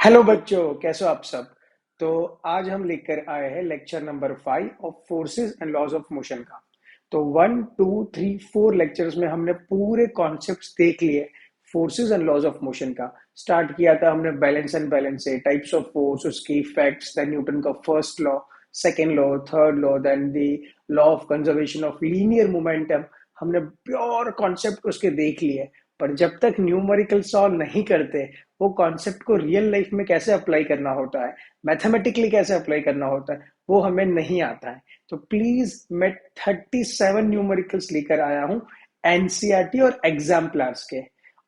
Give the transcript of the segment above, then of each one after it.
Hello बच्चों, कैसे हो आप सब। तो आज हम लेकर आए हैं lecture number 5 of forces and laws of motion का। तो 1 2 3 4 लेक्चर्स में हमने पूरे कॉन्सेप्ट्स देख लिए forces and laws of motion का। स्टार्ट किया था हमने बैलेंस एंड बैलेंस से, टाइप्स ऑफ फोर्स, उसके इफेक्ट्स, देन न्यूटन का first law, second law, third law, then the law of conservation of linear momentum. हमने प्योर कॉन्सेप्ट उसके देख लिए। पर जब तक न्यूमेरिकल सॉल्व नहीं करते, वो कॉन्सेप्ट को रियल लाइफ में कैसे अप्लाई करना होता है, मैथमेटिकली कैसे अप्लाई करना होता है, वो हमें नहीं आता है। तो प्लीज, मैं 37 न्यूमेरिकल्स लेकर आया हूं एनसीईआरटी और एग्जाम्पलर्स के।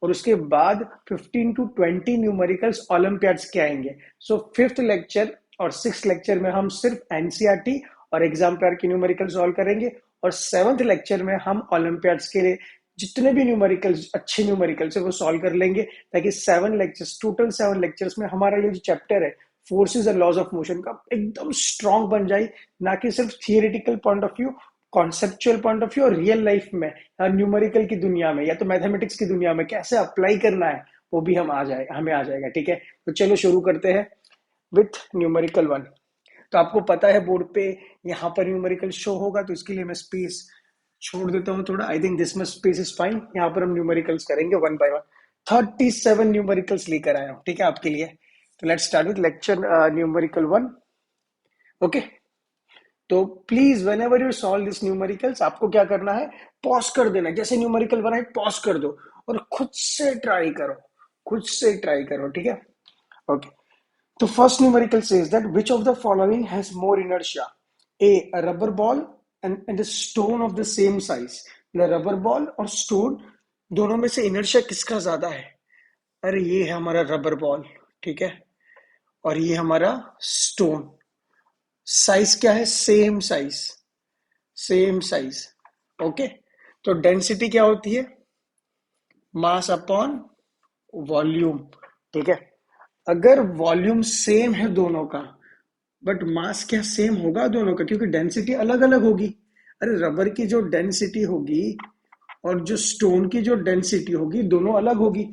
और उसके बाद 15 to 20 न्यूमेरिकल्स ओलंपियाड्स के आएंगे। सो फिफ्थ लेक्चर और सिक्स लेक्चर में हम सिर्फ एनसीईआरटी और एग्जाम्पलर के न्यूमेरिकल सॉल्व करेंगे। और सेवंथ लेक्चर में हम ओलंपियाड्स के लिए जितने भी न्यूमेरिकल्स, अच्छे न्यूमेरिकल्स है, वो सॉल्व कर लेंगे, ताकि 7 लेक्चर्स, टोटल 7 लेक्चर्स में हमारा ये जो चैप्टर है forces and laws of motion का एकदम स्ट्रांग बन जाए। ना कि सिर्फ theoretical point of view, conceptual point of view, और रियल लाइफ में न्यूमेरिकल की दुनिया में या तो मैथमेटिक्स की दुनिया में कैसे अप्लाई करना है, वो भी हमें आ जाएगा। ठीक है, तो चलो शुरू करते हैं विथ न्यूमेरिकल 1। तो आपको पता है बोर्ड पे यहाँ पर न्यूमेरिकल शो होगा, तो इसके लिए मैं स्पेस छोड़ देता हूँ थोड़ा। I think this much space is fine. यहाँ पर हम न्यूमेरिकल्स करेंगे वन बाय वन। 37 न्यूमेरिकल्स लेकर आया हूँ, ठीक है, आपके लिए। तो let's start with lecture numerical 1। Okay, तो please whenever you solve this numericals, आपको क्या करना है, पॉज कर देना। जैसे न्यूमेरिकल बनाए पॉज कर दो और खुद से ट्राई करो, खुद से ट्राई करो, ठीक है। ओके, तो first numerical says that which of the following has more inertia. A rubber ball and a stone of the same size। Rubber ball और स्टोन दोनों में से इनर्शिया किसका ज्यादा है। अरे ये है हमारा रबर बॉल, ठीक है, और ये हमारा स्टोन। साइज क्या है, same size, same size. Okay, तो डेंसिटी क्या होती है, मास अपॉन वॉल्यूम, ठीक है। अगर वॉल्यूम सेम है दोनों का, बट मास क्या सेम होगा दोनों का, क्योंकि डेंसिटी अलग अलग होगी। अरे रबर की जो डेंसिटी होगी और जो स्टोन की जो डेंसिटी होगी, दोनों अलग होगी।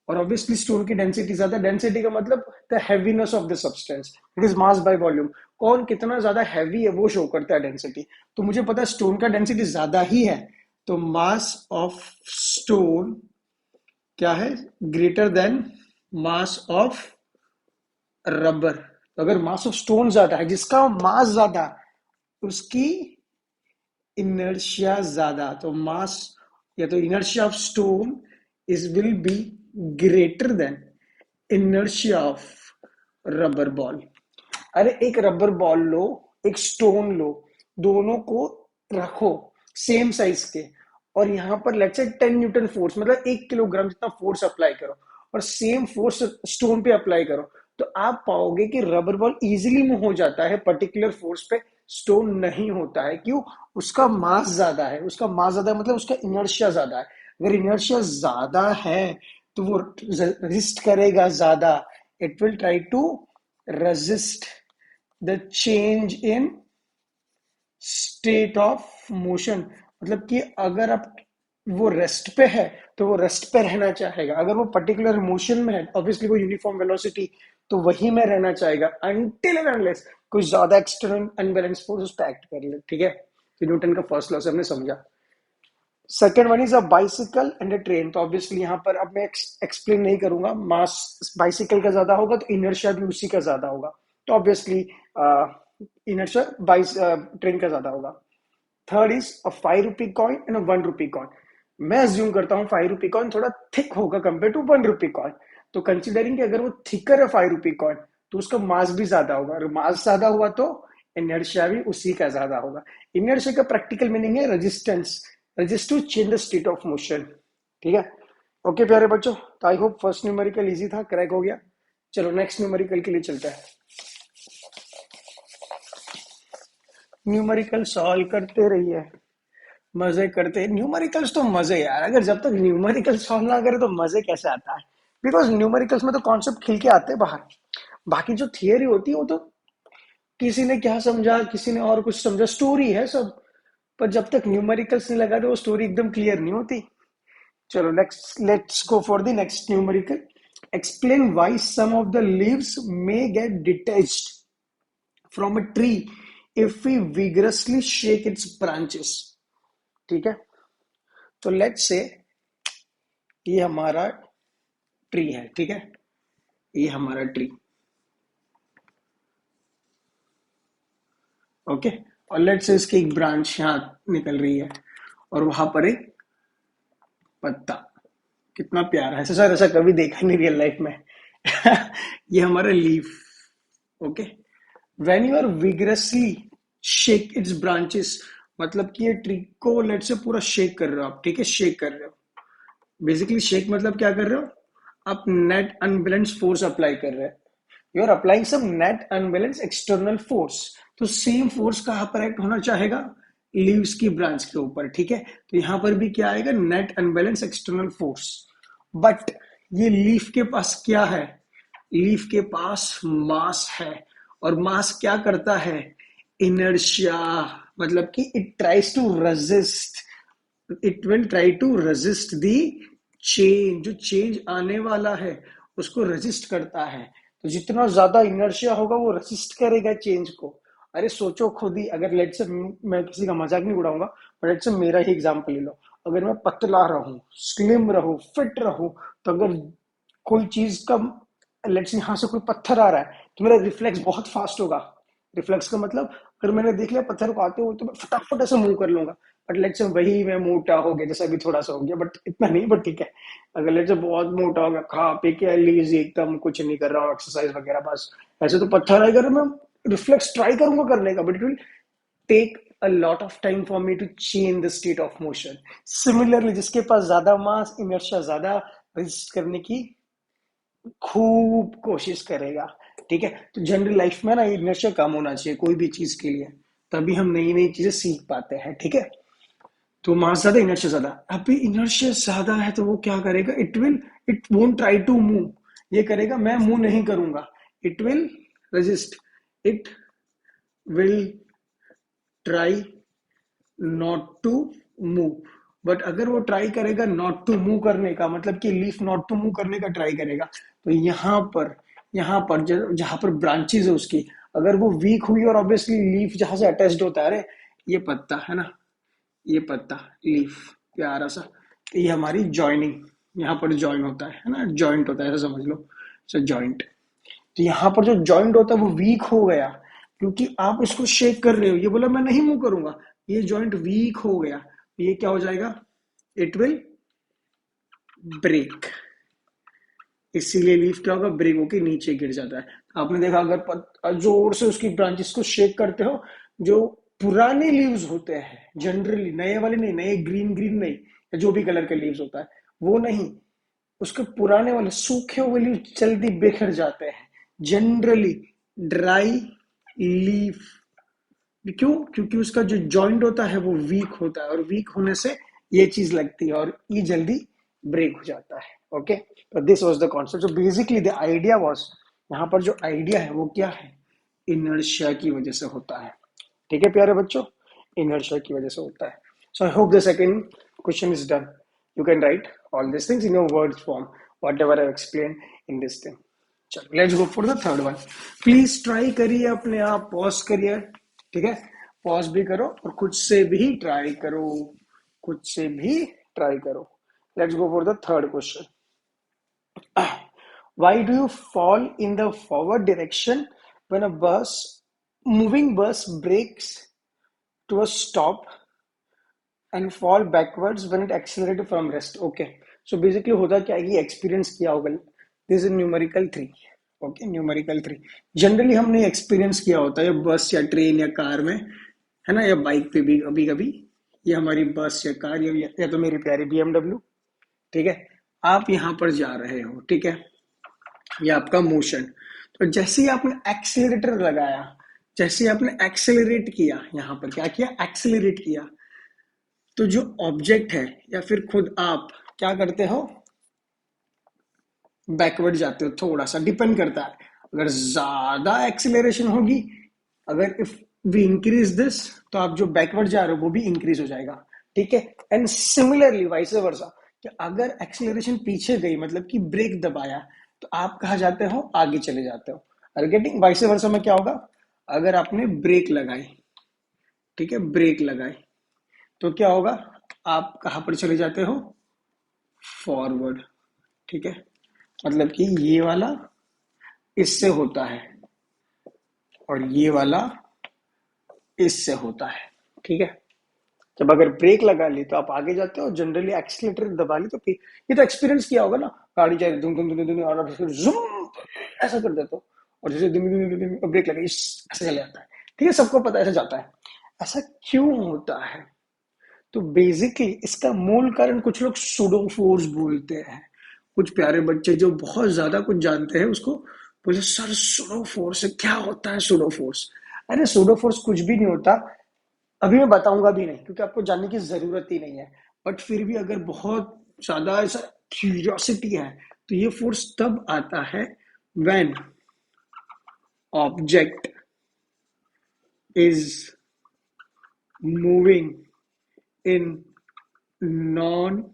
और ऑब्वियसली स्टोन की डेंसिटी ज्यादा। डेंसिटी का मतलब the heaviness of the substance, it is mass by volume. कौन कितना ज्यादा हैवी है वो शो करता है डेंसिटी। तो मुझे पता है स्टोन का डेंसिटी ज्यादा ही है, तो मास ऑफ स्टोन क्या है, greater then mass of rubber. तो अगर मास ऑफ स्टोन ज्यादा है, जिसका मास ज्यादा, उसकी इनर्शिया ज्यादा। तो मास या तो inertia of stone is will be greater than inertia of rubber ball. अरे एक रबर बॉल लो, एक स्टोन लो, दोनों को रखो सेम साइज के, और यहां पर लेट्स से 10 न्यूटन फोर्स, मतलब 1 किलोग्राम जितना फोर्स अप्लाई करो, और सेम फोर्स स्टोन पे अप्लाई करो, तो आप पाओगे कि रबर बॉल इजीली मूव हो जाता है पर्टिकुलर फोर्स पे, स्टोन नहीं होता है। क्यों, उसका मास ज्यादा है। उसका मास ज्यादा है मतलब उसका इनर्शिया ज्यादा है। अगर इनर्शिया ज्यादा है तो वो रेजिस्ट करेगा ज्यादा, it will try to resist the change in state of motion। मतलब कि अगर आप वो रेस्ट पे है तो वो रेस्ट पे रहना चाहेगा। अगर वो पर्टिकुलर मोशन में है, ऑब्वियसली वो यूनिफॉर्म वेलोसिटी, तो वही में रहना चाहेगा अनटिल एंड अनलेस कोई ज्यादा एक्सटर्नल अनबैलेंस फोर्स उस पर एक्ट कर ले, ठीक है। तो न्यूटन का फर्स्ट लॉ से हमने समझा। Second one is a bicycle and a train. तो ऑब्वियसली यहाँ पर अब मैं एक्सप्लेन नहीं करूंगा। मास बाइसिकल का ज्यादा होगा तो इनर्शिया भी उसी का ज्यादा होगा, तो ऑब्वियसली इनर्शिया बाइस ट्रेन का ज्यादा होगा। Third is a 5 rupee coin and a 1 rupee coin. मैं अज्यूम करता हूँ 5 रुपी कॉइन थोड़ा थिक होगा कंपेयर टू 1 रुपी कॉइन। तो कंसिडरिंग कि अगर वो थिकर है 5 रुपी कॉइन, तो उसका मास भी ज्यादा होगा। अगर मास ज्यादा हुआ तो इनर्शिया भी उसी का ज्यादा होगा। इनर्शिया का प्रैक्टिकल मीनिंग है resistance, resist to change the state of motion, ठीक है। ओके प्यारे बच्चों, तो I hope first numerical easy था, क्रैक हो गया। चलो नेक्स्ट न्यूमेरिकल के लिए चलते हैं। न्यूमेरिकल सॉल्व करते रहिए, मजे करते। न्यूमेरिकल्स तो मजे यार, अगर जब तक न्यूमेरिकल सॉल्व ना करे तो मजे कैसे आता है। बिकॉज न्यूमेरिकल्स में तो कॉन्सेप्ट खिल के आते हैं बाहर। बाकी जो थियरी होती है वो तो किसी ने क्या समझा, किसी ने और कुछ समझा, स्टोरी है सब। पर जब तक न्यूमेरिकल्स नहीं लगा तो वो स्टोरी एकदम क्लियर नहीं होती। चलो let's let's go for the next numerical. explain why some of the leaves may get detached from a tree if we vigorously shake its branches. ठीक है, तो लेट्स से ये हमारा ट्री है, ठीक है, ये हमारा ट्री, ओके, और लेट्स से इसकी एक ब्रांच यहाँ निकल रही है और वहां पर एक पत्ता, कितना प्यारा है सर, ऐसा कभी देखा नहीं रियल लाइफ में। ये हमारा leaf, okay, when you are vigorously shake its branches, मतलब कि ये ट्री को लेट से पूरा शेक कर रहे हो आप, ठीक है, शेक कर रहे हो, बेसिकली शेक मतलब क्या कर रहे हो आप, नेट अनबैलेंस फोर्स अप्लाई कर रहे हैं, you are applying some net unbalance external force, तो सेम फोर्स कहां पर एक्ट होना चाहेगा, लीव्स की ब्रांच के ऊपर, ठीक है, तो यहां पर भी क्या आएगा, net unbalance external force, but ये लीफ के पास क्या है, लीफ के पास मास है, और मास क्या करता है, इनर्शिया, मतलब कि it tries to resist, it will try to resist the change, जो चेंज आने वाला है उसको रेजिस्ट करता है, तो जितना ज्यादा इनर्शिया होगा वो रेजिस्ट करेगा चेंज को। अरे सोचो खुद ही, अगर लेट से, मैं किसी का मजाक नहीं उड़ाऊंगा, पर लेट से मेरा ही एग्जांपल ले लो, अगर मैं पतला रहूं, स्लिम रहूं, फिट रहूं, तो अगर कोई चीज का, लेट से यहां से कोई पत्थर आ रहा है तो मेरा रिफ्लेक्स बहुत फास्ट होगा, रिफ्लेक्स का मतलब अगर मैंने देख लिया पत्थर को आते हुए तो मैं फटाफट ऐसे मूव कर लूंगा, बट लेट से वही मैं मोटा हो गया, जैसा अभी थोड़ा सा हो गया, बट इतना नहीं, बट ठीक है, अगर लेट से बहुत मोटा हो गया, खा पी के लीज एकदम कुछ नहीं कर रहा हूँ, एक्सरसाइज वगैरह बस, ऐसे तो पत्थर आएगा, मैं रिफ्लेक्स ट्राई करूंगा करने का, but it will take a lot of time for me to change the state of motion. Similarly, जिसके पास ज्यादा मास, इनर्शिया ज्यादा, रेजिस्ट करने की खूब कोशिश करेगा, ठीक है, तो जनरल लाइफ में ना इनर्शिया कम होना चाहिए कोई भी चीज के लिए, तभी हम नई नई चीजें सीख पाते हैं, ठीक है, तो मास ज्यादा, इनर्शिया ज्यादा, अभी इनर्शिया ज्यादा है तो वो क्या करेगा, it won't try to move, ये करेगा मैं मूव नहीं करूंगा, it will resist, it will try not to move, but अगर वो ट्राई करेगा नॉट टू मूव करने का, मतलब कि लीफ नॉट टू मूव करने का ट्राई करेगा, तो यहाँ पर जहां पर ब्रांचेस है उसकी, अगर वो वीक हुई और ऑब्वियसली लीफ जहां से अटैच्ड होता है, अरे ये पत्ता है ना, ये पत्ता, लीफ प्यारा सा, तो ये हमारी जॉइनिंग, यहाँ पर ज्वाइन होता है ना, जॉइंट होता है, ऐसा समझ लो, सो जॉइंट, तो यहाँ पर जो जॉइंट होता है वो वीक हो गया, क्योंकि आप इसको शेक कर रहे हो, ये बोला मैं नहीं मूव करूंगा, ये जॉइंट वीक हो गया, तो ये क्या हो जाएगा, इट विल ब्रेक, इसीलिए लीफ क्या होगा, ब्रेक होके नीचे गिर जाता है। आपने देखा अगर जोर से उसकी ब्रांचेस को शेक करते हो, जो पुराने लीव्स होते हैं, जनरली नए वाले नहीं, नए ग्रीन ग्रीन नहीं, या जो भी कलर के लीव्स होता है वो नहीं, उसके पुराने वाले सूखे हुए लीव जल्दी बिखर जाते हैं, जनरली ड्राई लीफ, क्यों, क्योंकि उसका जो जॉइंट होता है वो वीक होता है, और वीक होने से ये चीज लगती है और ये जल्दी ब्रेक हो जाता है, ओके, तो this was the concept, so basically the idea was, यहाँ पर जो आइडिया है वो क्या है, इनर्शिया की वजह से होता है, ठीक है प्यारे बच्चों, इनर्शिया की वजह से होता है, so I hope the second question is done, you can write all this things in your words form, whatever I explain in this thing, चलो let's go for the third one, please try करिए, अपने आप pause करिए, ठीक है, pause भी करो और खुद से भी ट्राई करो, खुद से भी ट्राई करो, let's go for the third question, why do you fall in the forward direction when a moving bus breaks to a stop and fall backwards when it accelerated from rest, okay, so basically होता क्या है कि experience किया होगा, this is numerical 3, okay, numerical 3 generally हमने experience किया होता है बस या ट्रेन या कार में, है ना, या बाइक पे भी कभी कभी, ये हमारी बस या कार या तो मेरी प्यारी BMW, ठीक है, आप यहाँ पर जा रहे हो, ठीक है, ये आपका मोशन, तो जैसे ही आपने एक्सेलरेटर लगाया, जैसे ही आपने एक्सेलरेट किया, यहाँ पर क्या किया, एक्सेलरेट किया, तो जो ऑब्जेक्ट है या फिर खुद आप क्या करते हो, बैकवर्ड जाते हो, थोड़ा सा डिपेंड करता है, अगर ज्यादा एक्सेलरेशन होगी, अगर इफ वी इंक्रीज दिस, तो आप जो बैकवर्ड जा रहे हो वो भी इंक्रीज हो जाएगा, ठीक है, एंड सिमिलरली वाइस वर्सा, कि अगर एक्सेलरेशन पीछे गई, मतलब कि ब्रेक दबाया, तो आप कहाँ जाते हो, आगे चले जाते हो। और गेटिंग वाइस वर्सा में क्या होगा, अगर आपने ब्रेक लगाई, ठीक है, ब्रेक लगाई, तो क्या होगा, आप कहाँ पर चले जाते हो, फॉरवर्ड, ठीक है। मतलब कि ये वाला इससे होता है और ये वाला इससे होता है, ठीक है। जब अगर ब्रेक लगा ली तो आप आगे जाते हो, जनरली एक्सीलेटर दबा ली तो ये तो एक्सपीरियंस किया होगा ना, गाड़ी जाए धुम धुम धुम धुम और आप जूम ऐसा कर देते हो, और जैसे धुम धुम धुम धुम ब्रेक लगे ऐसे चले जाता है, ठीक है, सबको पता है ऐसा जाता है। ऐसा क्यों होता है, तो बेसिकली इसका मूल कारण कुछ लोग सुडो फोर्स बोलते हैं। कुछ प्यारे बच्चे जो बहुत ज्यादा कुछ जानते हैं उसको बोले, सर सुडो फोर्स क्या होता है, सुडो फोर्स। अरे सुडो फोर्स कुछ भी नहीं होता, अभी मैं बताऊंगा भी नहीं क्योंकि आपको जानने की जरूरत ही नहीं है। बट फिर भी अगर बहुत ज्यादा ऐसा क्यूरियोसिटी है तो ये फोर्स तब आता है when object is moving in non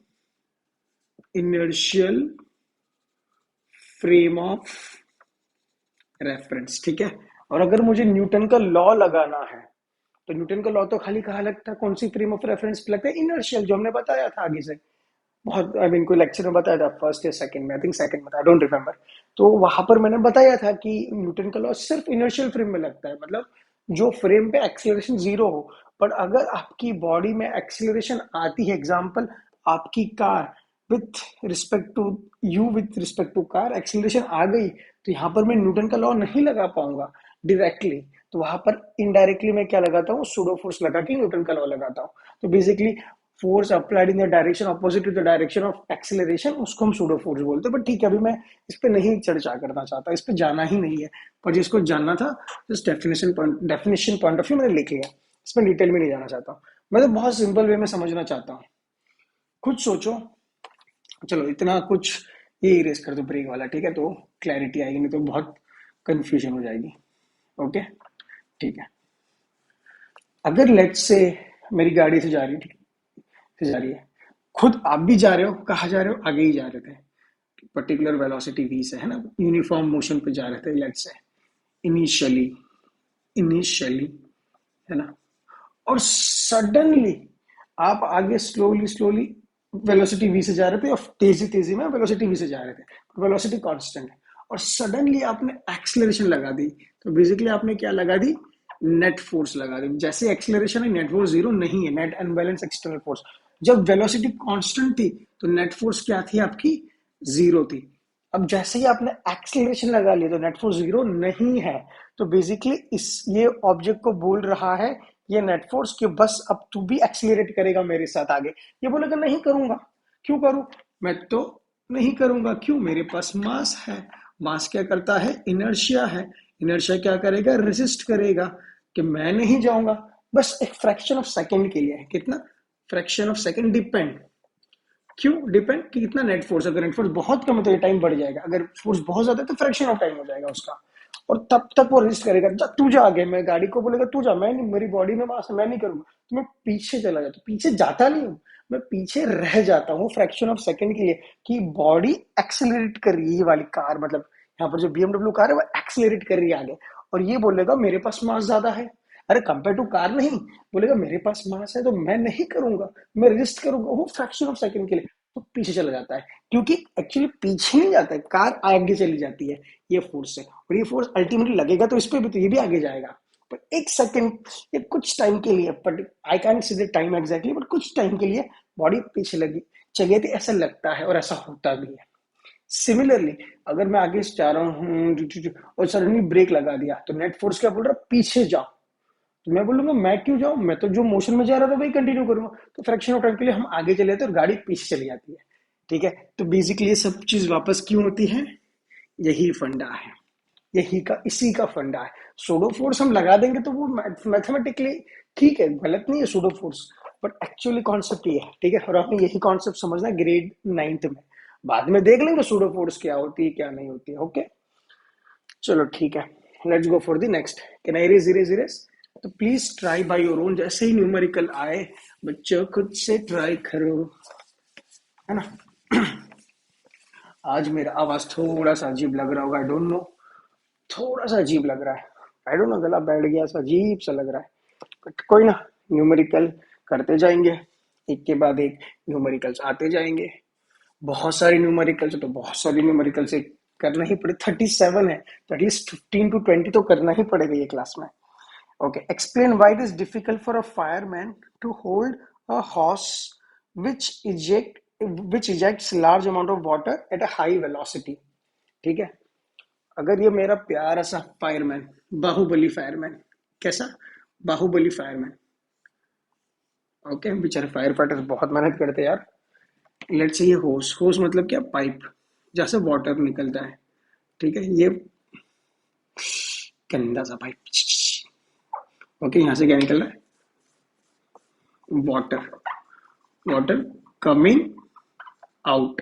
inertial frame of reference, ठीक है। और अगर मुझे न्यूटन का लॉ लगाना है तो न्यूटन का लॉ तो खाली कहाँ लगता है, कौन सी फ्रेम ऑफ रेफरेंस पे लगता है, इनर्शियल, जो हमने बताया था आगे से। बहुत आई मीन कोई लेक्चर में बताया था, फर्स्ट या सेकंड में, आई थिंक सेकंड में था, आई डोंट रिमेम्बर। तो वहां पर मैंने बताया था कि न्यूटन का लॉ सिर्फ इनर्शियल फ्रेम में लगता है, मतलब जो फ्रेम पे एक्सीलरेशन जीरो हो। पर अगर आपकी बॉडी में एक्सीलरेशन आती है, एग्जांपल आपकी car with respect to you, with respect to car acceleration आ गई, तो यहाँ पर मैं न्यूटन का लॉ नहीं लगा पाऊंगा डायरेक्टली। तो वहां पर इनडायरेक्टली मैं क्या लगाता हूँ, सूडो फोर्स लगा के न्यूटन का लॉ लगाता हूँ। तो basically force applied in the direction opposite to the direction of acceleration, उसको हम सूडो फोर्स बोलते हैं। बट ठीक है, अभी मैं इस पे नहीं चर्चा करना चाहता, इस पे जाना ही नहीं है। पर जिसको जानना था, जिस डेफिनेशन पॉइंट ऑफ व्यू मैंने लिख लिया, इसमें डिटेल में नहीं जाना चाहता। मैं तो बहुत सिंपल वे में समझना चाहता हूँ। खुद सोचो, चलो इतना कुछ ये इरेज कर दो ब्रेक वाला, ठीक है, तो क्लैरिटी आएगी, नहीं तो बहुत कंफ्यूजन हो जाएगी। ओके, ठीक है। अगर लेट्स से मेरी गाड़ी से जा रही है, से जा रही है, खुद आप भी जा रहे हो, कहाँ जा रहे हो, आगे ही जा रहे थे, पर्टिकुलर वेलोसिटी v से, है ना, यूनिफॉर्म मोशन पे जा रहे थे लेट्स से, इनिशियली, इनिशियली, है ना। और सडनली आप आगे स्लोली स्लोली वेलोसिटी v से जा रहे थे, और तेजी तेजी में वेलोसिटी v से जा रहे थे, वेलोसिटी कांस्टेंट है, और सडनली आपने एक्सलेरेशन लगा दी। तो बेसिकली आपने क्या लगा दी, नेट फोर्स लगा दी। जैसे एक्सलेरेशन है, नेट फोर्स जीरो नहीं है, नेट अनबैलेंस एक्सटर्नल फोर्स। जब वेलोसिटी कांस्टेंट थी तो नेट फोर्स क्या थी आपकी, जीरो थी। अब जैसे ही आपने एक्सलेरेशन लगा लिया तो नेट फोर्स जीरो नहीं है। तो बेसिकली इस ये ऑब्जेक्ट को बोल रहा है, ये नेट फोर्स, कि बस अब तू भी एक्सीलरेट करेगा मेरे साथ आगे। ये बोलेगा नहीं करूंगा, क्यों करूं, मैं तो नहीं करूंगा, क्यों, मेरे पास मास है। मास क्या करता है, इनर्शिया है। इनर्शिया क्या करेगा, रेसिस्ट करेगा कि मैं नहीं जाऊंगा। बस एक फ्रैक्शन ऑफ सेकंड के लिए, कितना, फ्रैक्शन ऑफ सेकंड डिपेंड, क्यों डिपेंड कि कितना नेट फोर्स, अगर नेट फोर्स बहुत कम है तो ये टाइम बढ़ जाएगा, अगर फोर्स बहुत ज्यादा है तो फ्रैक्शन ऑफ टाइम हो जाएगा उसका। और तब तक वो रेजिस्ट करेगा, तू जा आगे, मैं गाड़ी को बोलेगा तू जा, मैं नहीं, मेरी बॉडी में मास है, मैं नहीं करूंगा, तो मैं पीछे चला जाता हूँ, पीछे जाता नहीं हूँ, मैं पीछे रह जाता हूँ फ्रैक्शन ऑफ सेकंड के लिए, कि बॉडी एक्सेलरेट कर रही है, ये वाली कार, मतलब यहाँ पर जो BMW कार है वो एक्सेलरेट कर रही है आगे। और ये बोलेगा मेरे पास मास ज्यादा है, अरे कंपेयर टू कार नहीं, बोलेगा मेरे पास मास है तो मैं नहीं करूंगा, मैं रेजिस्ट करूंगा, वो फ्रैक्शन ऑफ सेकंड के लिए, तो पीछे चला जाता है। क्योंकि एक्चुअली पीछे नहीं जाता है, कार आगे चली जाती है ये फोर्स से, और ये फोर्स अल्टीमेटली लगेगा तो इस पे भी, तो ये भी आगे जाएगा। पर एक सेकंड या कुछ टाइम के लिए, but I can't see the time exactly, but कुछ टाइम के लिए बॉडी पीछे लगी चली जाती, ऐसा लगता है और ऐसा होता भी है। सिमिलरली अगर मैं आगे जा रहा हूँ और सडनली ब्रेक लगा दिया तो नेट फोर्स क्या बोल रहा है, पीछे जाओ। तो मैं बोलूंगा मैं क्यों जाऊं, मैं तो जो मोशन में जा रहा था वही कंटिन्यू करूंगा। तो फ्रैक्शन ऑफ टाइम के लिए हम आगे चले जाते हैं और गाड़ी पीछे चली जाती है, ठीक है। तो बेसिकली ये सब चीज वापस क्यों होती है, यही फंडा है, यही का इसी का फंडा है। सूडो फोर्स हम लगा देंगे तो वो मैथमेटिकली ठीक है, गलत नहीं है pseudo force, but actually concept ये है, ठीक है। और आपने यही कॉन्सेप्ट समझना है ग्रेड 9th में, बाद में देख लेंगे सूडो फोर्स क्या होती है क्या नहीं होती है। ओके, चलो ठीक है, let's go for the next. Can I erase? तो please try by your own, जैसे ही न्यूमेरिकल आए बच्चों खुद से ट्राई करो, है ना। आज मेरा आवाज थोड़ा सा अजीब लग रहा होगा, आई डोंट नो, थोड़ा सा अजीब लग रहा है, आई डोंट नो, गला बैठ गया सा, अजीब सा लग रहा है, बट कोई ना, न्यूमेरिकल करते जाएंगे, एक के बाद एक न्यूमेरिकल्स आते जाएंगे। बहुत सारी न्यूमेरिकल्स है तो बहुत सारी न्यूमेरिकल से करना ही पड़े, 37 है तो एटलीस्ट 15 to 20 तो करना ही पड़ेगा ये क्लास में। Okay, explain why it is difficult for a fireman to hold a hose which ejects large amount of water at a high velocity. ठीक है, अगर ये मेरा प्यारा सा फायरमैन, बाहुबली फायरमैन, कैसा बाहुबली फायरमैन, ओके, बेचारे फायर फाइटर्स बहुत मेहनत करते हैं यार। लेट्स से ये होस, होस मतलब क्या, पाइप जहाँ से वाटर निकलता है, ठीक है, ये गंदा सा पाइप, ओके, यहाँ से क्या निकल रहा है, water, water coming out,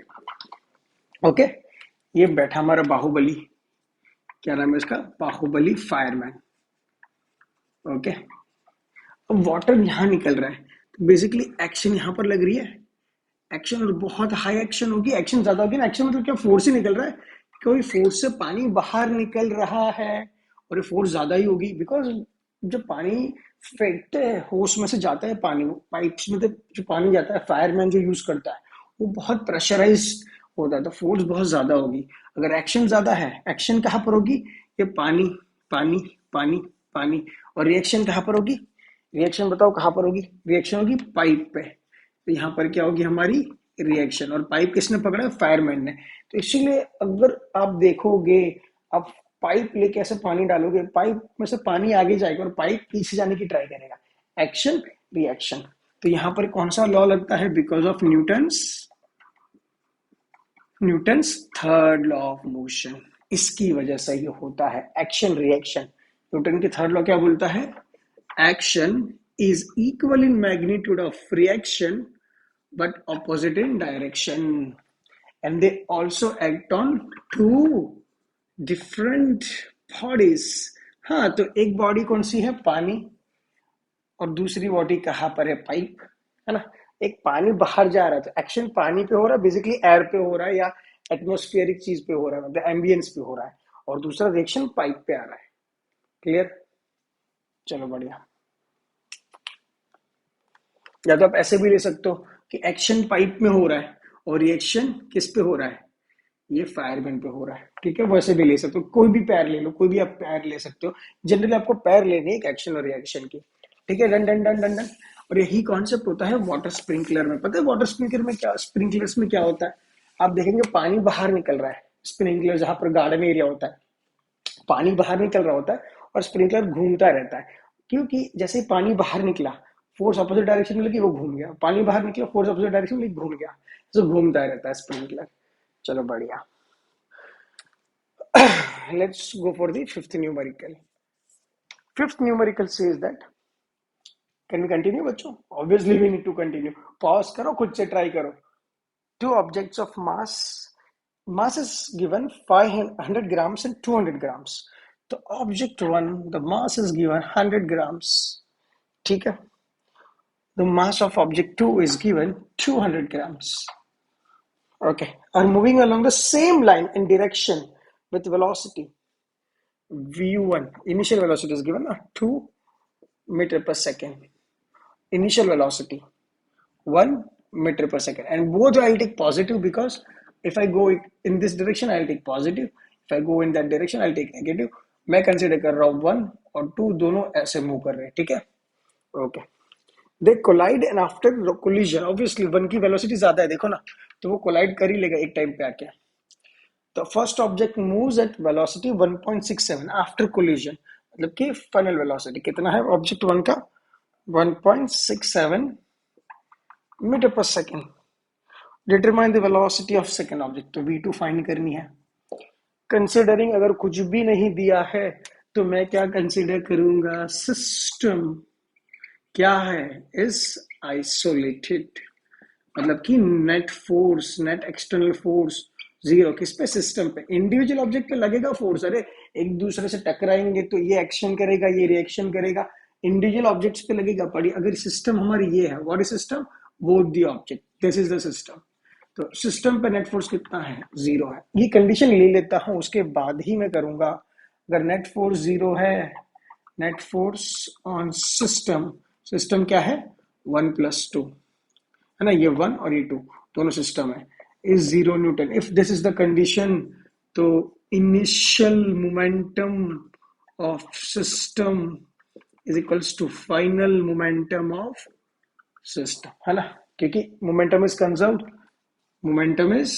okay. ये बैठा हमारा बाहुबली, क्या नाम है इसका, बाहुबली फायरमैन, ओके। अब वाटर यहाँ निकल रहा है तो बेसिकली एक्शन यहाँ पर लग रही है, एक्शन, और बहुत हाई एक्शन होगी, एक्शन ज्यादा होगी ना, एक्शन मतलब क्या, फोर्स ही निकल रहा है, कोई फोर्स से पानी बाहर निकल रहा है, और ये फोर्स ज्यादा ही होगी, बिकॉज जब पानी फेंकते हैं होस में से जाता है पानी, पाइप्स में से जो पानी जाता है, फायरमैन जो यूज करता है वो बहुत प्रेशराइज होता है, तो फोर्स बहुत ज्यादा होगी। अगर एक्शन ज्यादा है, एक्शन कहाँ पर होगी, ये पानी, पानी, पानी, पानी, और रिएक्शन कहाँ पर होगी, रिएक्शन बताओ कहाँ पर होगी, रिएक्शन होगी पाइप पे, तो यहाँ पर क्या होगी हमारी रिएक्शन, और पाइप किसने पकड़ा है, फायरमैन ने। तो इसीलिए अगर आप देखोगे, आप पाइप लेके ऐसे पानी डालोगे, पाइप में से पानी आगे जाएगा और पाइप पीछे जाने की ट्राई करेगा, एक्शन रिएक्शन। तो यहाँ पर कौन सा लॉ लगता है, because of Newton's third law of motion, इसकी वजह से ये होता है एक्शन रिएक्शन। न्यूटन की थर्ड लॉ क्या बोलता है, action is equal in magnitude of reaction but opposite in direction, and they also act on two different bodies। हाँ, तो एक बॉडी कौन सी है, पानी, और दूसरी बॉडी कहाँ पर है, पाइप, है ना। एक पानी बाहर जा रहा है तो एक्शन पानी पे हो रहा है, बेसिकली एयर पे हो रहा है या एटमोस्फेरिक चीज पे हो रहा है, मतलब एम्बियंस पे हो रहा है, और दूसरा रिएक्शन पाइप पे आ रहा है। क्लियर, चलो बढ़िया। या तो आप ऐसे भी ले सकते हो कि एक्शन पाइप में हो रहा है और रिएक्शन किस पे हो रहा है, ये फायरमैन पे हो रहा है, ठीक है, वैसे भी ले सकते हो, कोई भी पैर ले लो, कोई भी आप पैर ले सकते हो, जनरली आपको पैर लेनी है एक एक्शन और रिएक्शन की, ठीक है, done done done done done. और यही कॉन्सेप्ट होता है वाटर स्प्रिंकलर में, पता है वाटर स्प्रिंकलर में क्या, स्प्रिंकलर्स में क्या होता है, आप देखेंगे पानी बाहर निकल रहा है, स्प्रिंकलर जहां पर गार्डन एरिया होता है, पानी बाहर निकल रहा होता है और स्प्रिंकलर घूमता रहता है, क्योंकि जैसे ही पानी बाहर निकला, फोर्स अपोजिट डायरेक्शन में लगी, वो घूम गया, पानी बाहर निकला, फोर्स अपोजिट डायरेक्शन में घूम गया, तो घूमता रहता है स्प्रिंकलर। चलो बढ़िया, let's go for the fifth numerical। Fifth numerical says that, can we continue बच्चों, obviously we need to continue, pause करो, खुद से try करो। Two objects of mass is given 500 grams and 200 grams। तो object one, the mass is given 100 grams, ठीक है, the mass of object two is given 200 grams, okay, are moving along the same line in direction with velocity v1, initial velocity is given 2 meter per second, initial velocity 1 meter per second, and both I'll take positive, because if I go in this direction I'll take positive, if I go in that direction I'll take negative। मैं consider कर रहा हूँ 1 और 2 दोनों ऐसे move कर रहे हैं, ठीक है, okay. They collide and after collision, obviously 1 की वेलोसिटी ज्यादा है, देखो ना, तो वो कोलाइड कर ही लेगा एक टाइम पे आके। The first object moves at velocity 1.67 after collision, मतलब कि फाइनल वेलोसिटी कितना है ऑब्जेक्ट वन का, 1.67 मीटर पर second. Determine the velocity of second object, तो v2 फाइंड करनी है। कंसिडरिंग अगर कुछ भी नहीं दिया है तो मैं क्या कंसिडर करूंगा, सिस्टम क्या है, इज आइसोलेटेड, मतलब कि net force, net external force zero, किस पे, सिस्टम पे। इंडिविजुअल ऑब्जेक्ट पे लगेगा फोर्स, अरे एक दूसरे से टकराएंगे तो ये एक्शन करेगा, ये रिएक्शन करेगा, इंडिविजुअल ऑब्जेक्ट्स पे लगेगा, पड़ी अगर सिस्टम हमारी ये है, what is system, both the object, this is the system. तो सिस्टम पे नेट फोर्स कितना है, 0 है। ये कंडीशन ले लेता हूं, उसके बाद ही मैं करूंगा। अगर नेट फोर्स 0 है, net force on system, system क्या है, 1+2 है ना, ये 1 और ये 2 दोनों सिस्टम है, is 0 newton. If this is the condition, तो initial momentum of system is equals to final momentum of system, है ना, क्योंकि momentum is conserved, momentum is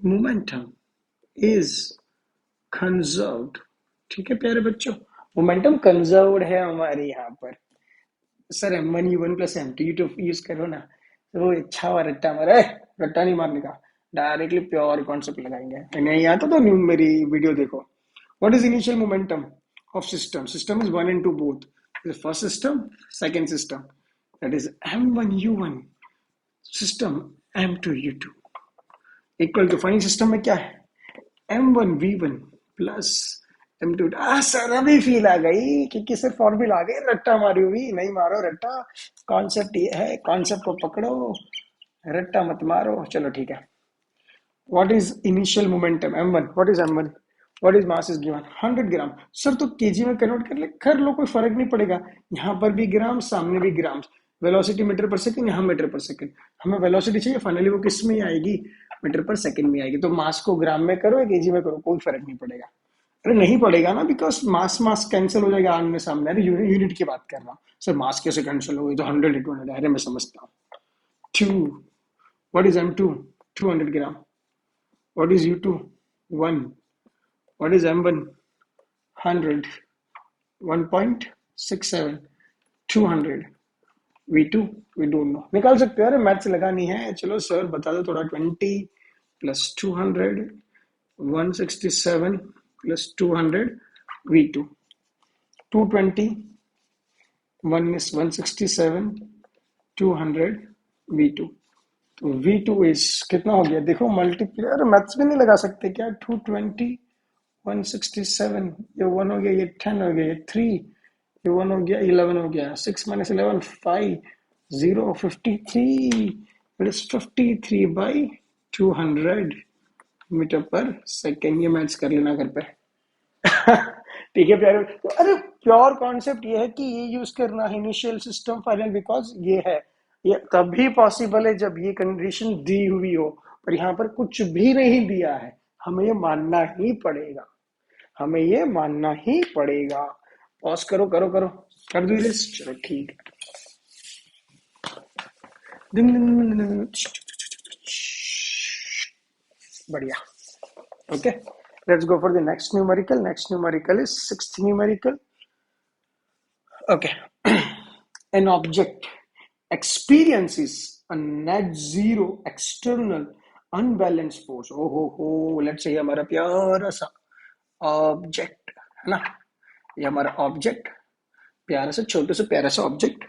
momentum is conserved. ठीक है प्यारे बच्चों, मोमेंटम कंजर्व्ड है हमारे यहाँ पर। Sir M1 U1 plus M2 U2 use करो ना, तो वो अच्छा हुआ रट्टा मारा है, रट्टा नहीं मारने का, डायरेक्टली प्योर कॉन्सेप्ट लगाएंगे। नहीं आता तो न्यू मेरी वीडियो देखो। What is initial momentum of system, system is 1 and 2 both, first system second system, that is M1 U1 system M2 U2 equal to final system में क्या है, M1 V1 plus M2। Sir अभी feel आ गई, क्योंकि सिर्फ formula आ गई, रट्टा मारी हुई नहीं, मारो रट्टा, कॉन्सेप्ट ये है, कॉन्सेप्ट को पकड़ो, रट्टा मत मारो। चलो ठीक है, what is initial momentum M1, what is M1, what is mass is given 100 gram. Sir तो केजी में कन्वर्ट कर लो, कोई फर्क नहीं पड़ेगा, यहाँ पर भी ग्राम, सामने भी ग्राम। वेलोसिटी मीटर पर सेकंड, यहाँ मीटर पर सेकंड, हमें वेलोसिटी चाहिए, फाइनली वो किस में आएगी, मीटर पर सेकंड में आएगी। तो मास को ग्राम में करो या केजी में करो, कोई फर्क नहीं पड़ेगा। अरे नहीं पड़ेगा ना, बिकॉज मास मास कैंसिल हो जाएगा आमने सामने। अरे यूनिट की बात कर रहा हूँ सर, मास कैसे कैंसिल हो गई, तो 100 into 100, अरे मैं समझता हूँ। 2, what is M2, 200 gram, what is U2, 1, what is M1, 100, 1.67, 200, V2 we don't know, निकाल सकते हो, अरे मैथ्स लगानी है, चलो सर बता दो थोड़ा। 20 plus 200, 167 plus 200 V2, 220, 1 is 167, 200 V2। तो V2 इज कितना हो गया, देखो मल्टीप्लाई, अरे मैथ्स भी नहीं लगा सकते क्या, 220, 167, ये 1 हो गया, ये 10 हो गया, ये 3, ये 1 हो गया, 11 हो गया, 6 minus 11 5, 0 53, it is 53 by 200 metre पर सेकेंड। ये मैथ्स कर लेना घर पे। ठीक है प्यारे, तो अरे प्योर कॉन्सेप्ट ये है कि ये यूज करना है इनिशियल सिस्टम फाइनल, बिकॉज ये है, ये तभी पॉसिबल है जब ये कंडीशन दी हुई हो, पर यहाँ पर कुछ भी नहीं दिया है, हमें ये मानना ही पड़ेगा, हमें ये मानना ही पड़ेगा। पॉज करो करो करो, कर दो लिस्ट, चलो ठीक है। बढ़िया, okay, let's go for the next numerical. Next numerical is sixth numerical. Okay. An object experiences a net zero external unbalanced force. हो, let's say हमारा प्यारा सा ऑब्जेक्ट है ना, ये हमारा ऑब्जेक्ट, प्यारा सा छोटे से प्यारा सा ऑब्जेक्ट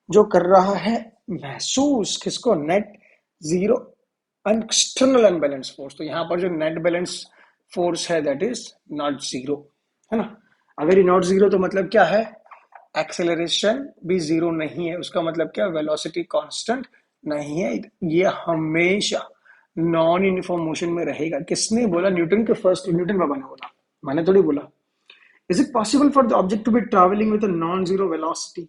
जो कर रहा है महसूस किसको, net zero external unbalance force. तो यहाँ पर जो नेट बैलेंस फोर्स है दैट इज नॉट जीरो, है ना। अगर ये नॉट जीरो तो मतलब क्या है, एक्सेलरेशन भी जीरो नहीं है, उसका मतलब क्या, वेलोसिटी कांस्टेंट नहीं है, ये हमेशा नॉन यूनिफॉर्म मोशन में रहेगा। किसने बोला, न्यूटन के फर्स्ट, न्यूटन बाबा ने बोला, मैंने थोड़ी बोला। Is it possible for the object to be travelling with a non zero velocity,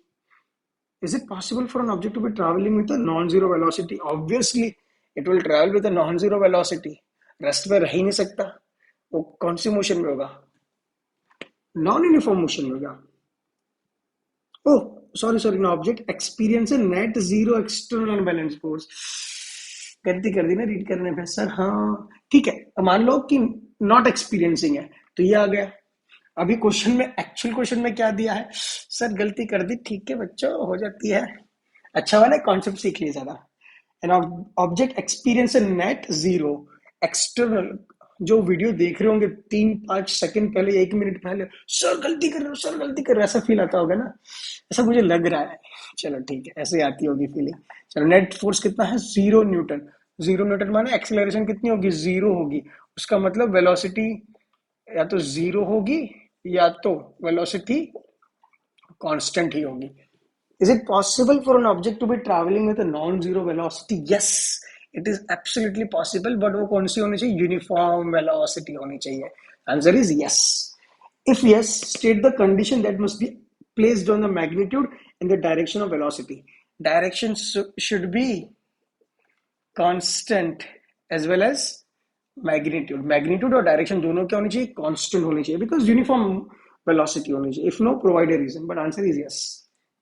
is it possible for an object to be traveling with a non-zero velocity? Obviously it will travel with a non-zero velocity, rest में रह ही नहीं सकता, वो कौन सी motion में होगा, non uniform motion में होगा। Oh sorry, an object experience a net zero external unbalanced force, गलती कर दी ना रीड करने में सर। हाँ ठीक है, मान लो कि नॉट एक्सपीरियंसिंग है, तो ये आ गया। अभी क्वेश्चन में, एक्चुअल क्वेश्चन में क्या दिया है, सर गलती कर दी, ठीक है बच्चों, हो जाती है, अच्छा वाला कॉन्सेप्ट सीख लिया ज्यादा। An object experience net zero external, जो वीडियो देख रहे होंगे 3-5 सेकंड पहले, 1 मिनट पहले, सर गलती कर रहे हो, सर गलती कर रहे हो, ऐसा फील आता होगा ना, ऐसा मुझे लग रहा है। चलो ठीक है, ऐसे आती होगी फीलिंग। चलो नेट फोर्स कितना है, 0 न्यूटन। 0 न्यूटन माने एक्सेलरेशन कितनी होगी, 0 होगी, उसका मतलब वेलोसिटी या तो 0 होगी या तो वेलोसिटी कांस्टेंट ही होगी। Is it possible for an object to be traveling with a non-zero velocity? Yes, it is absolutely possible, but वो कौन सी होनी चाहिए? यूनिफॉर्म वेलोसिटी होनी चाहिए। Answer is yes. If yes, state the condition that must be placed on the magnitude in the direction of velocity. Direction should be constant as well as magnitude. Magnitude और direction दोनों क्या होनी चाहिए? Constant होनी चाहिए, because uniform velocity होनी चाहिए। If no, provide a reason, but answer is yes.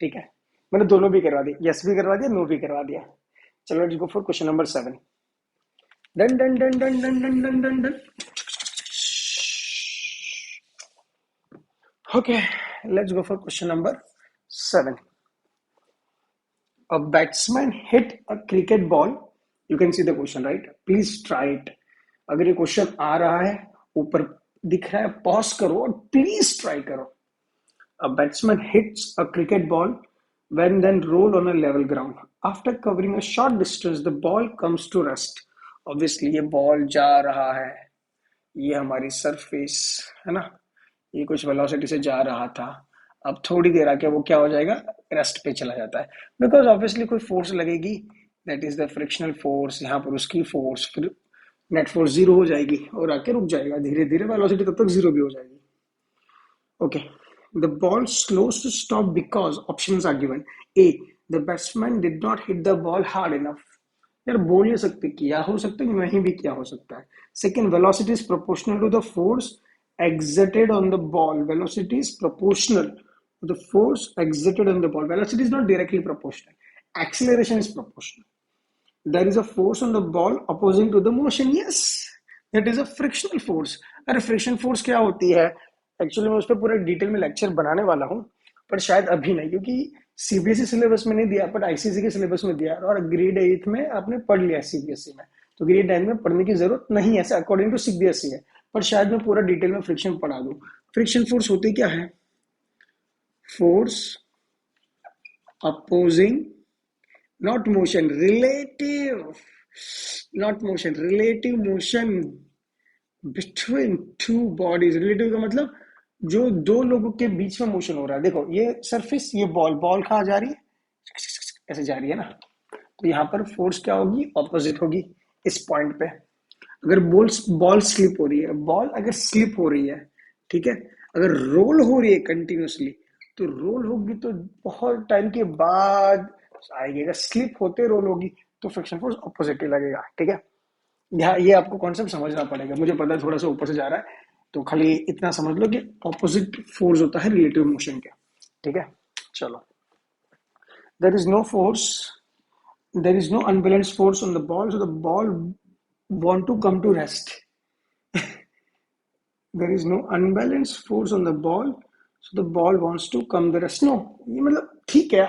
ठीक है, मैंने दोनों भी करवा दिया, यस भी करवा दिया, नो भी करवा दिया। चलो let's go for question number 7। Done done done done done done done done done. Okay, let's go for question number 7. A batsman hit a cricket ball. You can see the question, right? Please try it. अगर ये question आ रहा है, ऊपर दिख रहा है, pause करो और प्लीज ट्राई करो। A batsman hits a cricket ball when then roll on a level ground. After covering a short distance, the ball comes to rest. Obviously ये बॉल जा रहा है, ये हमारी सरफेस है ना, ये कुछ वेलोसिटी से जा रहा था, अब थोड़ी देर आके वो क्या हो जाएगा? रेस्ट पे चला जाता है, बिकॉज ऑब्वियसली कोई फोर्स लगेगी, that is the frictional force. यहाँ पर उसकी फोर्स, फिर नेट फोर्स जीरो हो जाएगी और आके रुक जाएगा, धीरे धीरे वेलोसिटी तब तक जीरो भी हो जाएगी। Okay, the ball slows to stop because options are given. A, the batsman did not hit the ball hard enough. यार बोल नहीं सकते, किया हो सकता है, नहीं भी किया हो सकता है। Second, velocity is proportional to the force exerted on the ball. Velocity is proportional to the force exerted on the ball. Velocity is not directly proportional. Acceleration is proportional. There is a force on the ball opposing to the motion. Yes, that is a frictional force. अरे friction force क्या होती है? Actually मैं उस पर पूरा detail में lecture बनाने वाला हूँ, पर शायद अभी नहीं, क्योंकि सीबीएसई सिलेबस में नहीं दिया, बट आईसीएसई के सिलेबस में दिया, और ग्रेड 8 में आपने पढ़ लिया सीबीएसई में, तो ग्रेड 9 में पढ़ने की जरूरत नहीं है, ऐसा अकॉर्डिंग टू सीबीएसई है। पर शायद मैं पूरा डिटेल में फ्रिक्शन पढ़ा दूं। फ्रिक्शन फोर्स होती क्या है? Force opposing, not motion, relative, not motion, relative motion between two bodies. Relative का मतलब जो दो लोगों के बीच में मोशन हो रहा है। देखो ये सरफेस, ये बॉल, बॉल कहाँ जा रही है? ऐसे जा रही है ना, तो यहाँ पर फोर्स क्या होगी? ऑपोजिट होगी इस पॉइंट पे। अगर बॉल स्लिप हो रही है, बॉल अगर स्लिप हो रही है, ठीक है, अगर रोल हो रही है कंटिन्यूसली, तो रोल होगी तो बहुत टाइम के बाद आएगी। अगर स्लिप होते रोल होगी तो फ्रिक्शन फोर्स ऑपोजिट लगेगा। ठीक है, यहाँ ये आपको कॉन्सेप्ट समझना पड़ेगा। मुझे पता है थोड़ा सा ऊपर से जा रहा है, तो खाली इतना समझ लो कि ऑपोजिट फोर्स होता है रिलेटिव मोशन का। ठीक है, चलो। There is no force, there is no unbalanced force on the ball, so the ball want to come to rest. There is no unbalanced force on the ball, so the ball wants to come the rest. No, ये मतलब ठीक है,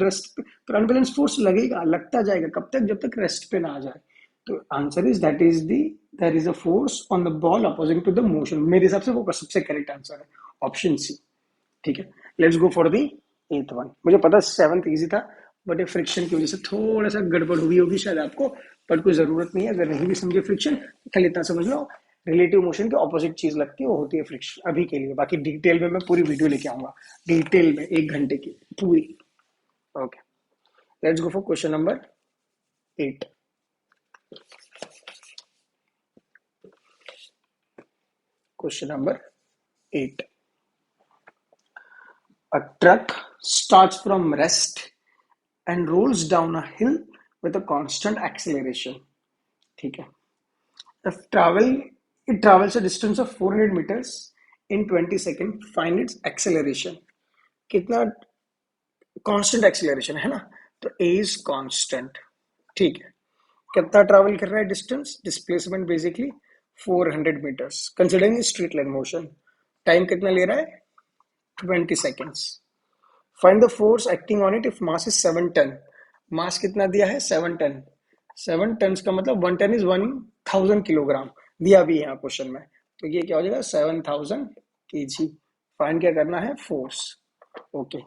rest पर unbalance force लगेगा, लगता जाएगा, कब तक? जब तक रेस्ट पे ना आ जाए। तो answer is that is the there is a force on the ball opposing to the motion. मेरे हिसाब से वो सबसे करेक्ट आंसर है, ऑप्शन सी। ठीक है, let's go for the 8th one. मुझे पता 7th इजी था, बट ये फ्रिक्शन की वजह से थोड़ा सा गड़बड़ हुई होगी शायद आपको, पर कोई जरूरत नहीं है। अगर नहीं भी समझे फ्रिक्शन, तो खाली इतना समझ लो, रिलेटिव मोशन के ऑपोजिट चीज लगती है, वो होती है फ्रिक्शन। अभी के लिए बाकी डिटेल में मैं पूरी वीडियो लेके आऊंगा, डिटेल में 1 घंटे की पूरी। Okay, let's go for question number 8। Question number 8। A truck starts from rest and rolls down a hill with a constant acceleration. ठीक है, it travels a distance of 400 meters in 20 seconds. Find its acceleration. कितना constant acceleration है ना, तो a is constant। ठीक है, कितना travel कर रहा है distance? Displacement basically 400 meters, considering straight line motion. Time कितना ले रहा है? 20 seconds. Find the force acting on it if mass is 7 ton. Mass कितना दिया है? 7 टन। 7 टन का मतलब 1 टन इज 1000 किलोग्राम दिया भी है यहाँ क्वेश्चन में, तो ये क्या हो जाएगा? 7000 kg। फाइंड क्या करना है? फोर्स। ओके,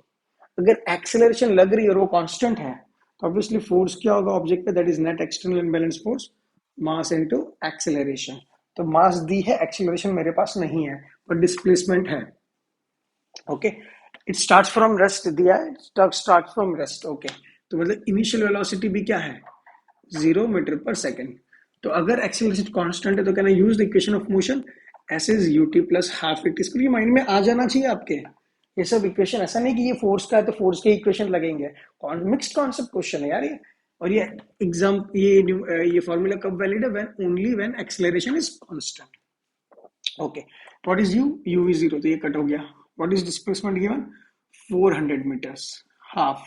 अगर एक्सेलरेशन लग रही है और वो कांस्टेंट है, तो ऑब्वियसली फोर्स क्या होगा ऑब्जेक्ट पे? That is net external imbalance force, mass into acceleration. तो मास दी है, एक्सेलरेशन मेरे पास नहीं है, पर डिस्प्लेसमेंट है। Okay, it starts from rest दिया है, स्टार्ट्स फ्रॉम रेस्ट। ओके, तो मतलब इनिशियल वेलोसिटी भी क्या है? 0 मीटर पर सेकेंड। तो अगर एक्सेलरेशन कांस्टेंट है तो can I use the equation of motion S is UT plus half it. इसको ये माइंड में आ जाना चाहिए आपके। ये सब इक्वेशन ऐसा नहीं कि ये फोर्स का है तो फोर्स के इक्वेशन लगेंगे, मिक्स्ड कॉन्सेप्ट क्वेश्चन है यार ये। और ये एग्जाम ये फॉर्मूला कब वैलिड है? When only when acceleration is constant. Okay, what is U? U is 0, तो ये कट हो गया। What is displacement given? 400 metres, half.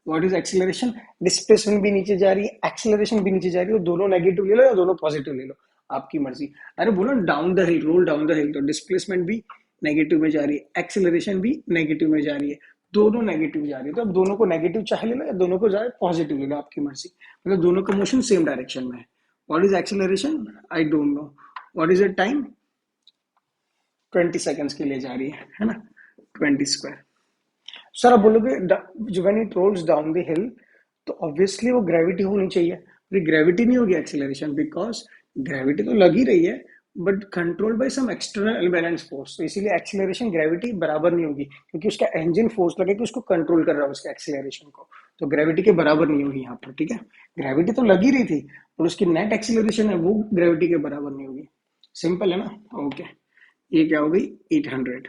What is acceleration? Displacement भी नीचे जा रही है, एक्सेलरेशन भी नीचे जा रही है, दोनों नेगेटिव ले लो या दोनों पॉजिटिव ले लो, आपकी मर्जी। अरे बोलो down the hill, roll down the hill, तो डिस्प्लेसमेंट भी नेगेटिव में जा रही है, एक्सेलरेशन भी नेगेटिव में जा रही है, दोनों नेगेटिव जा रही है। तो अब दोनों को नेगेटिव चाहे ले लो या दोनों को जाए पॉजिटिव ले लो, आपकी मर्जी। मतलब दोनों का मोशन सेम डायरेक्शन में है। What is acceleration? I don't know. What is the time? 20 seconds के लिए जा रही है ना, 20 स्क्वायर। सर आप बोलोगे जो when it rolls down the hill तो ऑब्वियसली वो ग्रेविटी होनी चाहिए। ग्रेविटी नहीं होगी एक्सेलरेशन, बिकॉज ग्रेविटी तो लग ही रही है but controlled by some external imbalance force, तो इसीलिए एक्सेलरेशन ग्रेविटी बराबर नहीं होगी, क्योंकि उसका इंजन फोर्स लगे कि उसको कंट्रोल कर रहा है उसके एक्सेलरेशन को, तो ग्रेविटी के बराबर नहीं होगी यहाँ पर। ठीक है, ग्रेविटी तो लगी रही थी और उसकी नेट एक्सेलरेशन है वो ग्रेविटी के बराबर नहीं होगी। सिंपल है ना। ओके, ये क्या हो गई? 800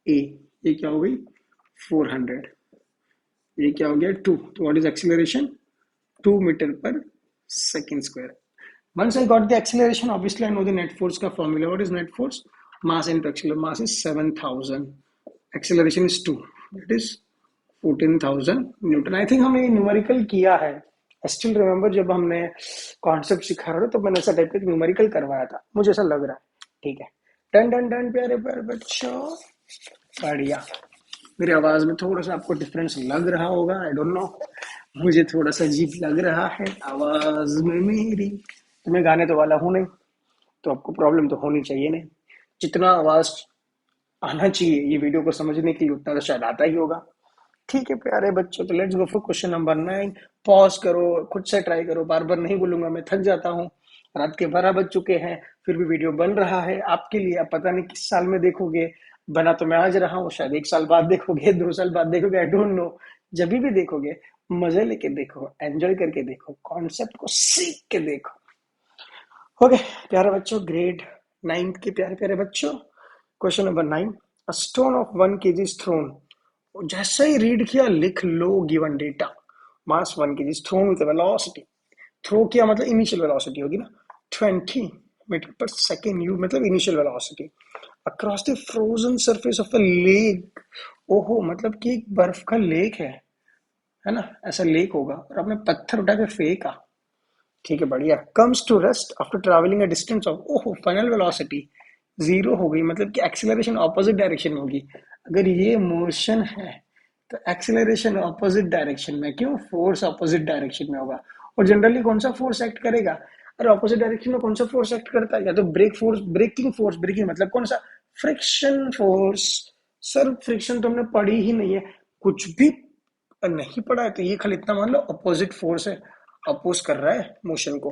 ए, ये क्या हो गई? 400, ये क्या हो गया? 2। तो व्हाट इज एक्सेलरेशन? 2 मीटर पर second square. Once I got the acceleration, obviously I know the net force का formula. What is net force? Mass into acceleration. Mass is 7,000. Acceleration is 2. That is 14,000 Newton. I think हमने ये numerical किया है। I still remember जब हमने concept सिखा रहे थे तो मैंने ऐसा टाइप का न्यूमेरिकल करवाया था, मुझे ऐसा लग रहा है। ठीक है, डन डन डन प्यारे प्यारे बच्चों, बढ़िया। मेरी आवाज में थोड़ा सा आपको डिफरेंस लग रहा होगा, आई डोंट नो, मुझे थोड़ा सा अजीब लग रहा है आवाज में मेरी। तो मैं गाने तो वाला हूं नहीं, तो आपको प्रॉब्लम तो होनी चाहिए नहीं। जितना आवाज आना चाहिए ये वीडियो को समझने के लिए उतना तो शायद आता ही होगा। ठीक है प्यारे बच्चों, तो let's go for question number 9। Pause करो, खुद से ट्राई करो, बार बार नहीं बोलूंगा, मैं थक जाता हूँ। रात के 12 बज चुके हैं, फिर भी वीडियो बन रहा है आपके लिए। आप पता नहीं किस साल में देखोगे, बना तो मैं आज रहा हूँ, शायद 1 साल बाद देखोगे, 2 साल बाद देखोगे, आई डोंट नो। जब भी देखोगे मजे लेके देखो, एंजॉय करके देखो, कॉन्सेप्ट को सीख के देखो। ओके प्यारे बच्चों, ग्रेड 9 के प्यारे प्यारे बच्चों, question number 9। A stone of 1 kg is thrown. जैसे ही रीड किया लिख लो given data. Mass 1 kg thrown with velocity, throw किया मतलब इनिशियल वेलोसिटी होगी ना, 20 मीटर पर सेकेंड, यू मतलब initial velocity, across the frozen surface of a lake. ओहो, मतलब कि एक बर्फ का लेक है ना, ऐसा लेक होगा और आपने पत्थर उठा के फेंका। ठीक है, बढ़िया। Comes to rest after travelling a distance of, ओहो, फाइनल वेलोसिटी 0 हो गई, मतलब कि एक्सेलरेशन ऑपोजिट डायरेक्शन में होगी। अगर ये मोशन है तो एक्सेलरेशन ऑपोजिट डायरेक्शन में, क्यों? फोर्स ऑपोजिट डायरेक्शन में होगा। और जनरली कौन सा फोर्स एक्ट करेगा? अरे ऑपोजिट डायरेक्शन में कौन सा फोर्स एक्ट करता है? या तो brake force, braking force, braking मतलब कौन सा? Friction force. सर फ्रिक्शन तो हमने पढ़ी ही नहीं है, कुछ भी नहीं पढ़ा है, तो ये खाली इतना मान लो अपोजिट फोर्स है, अपोज कर रहा है मोशन को।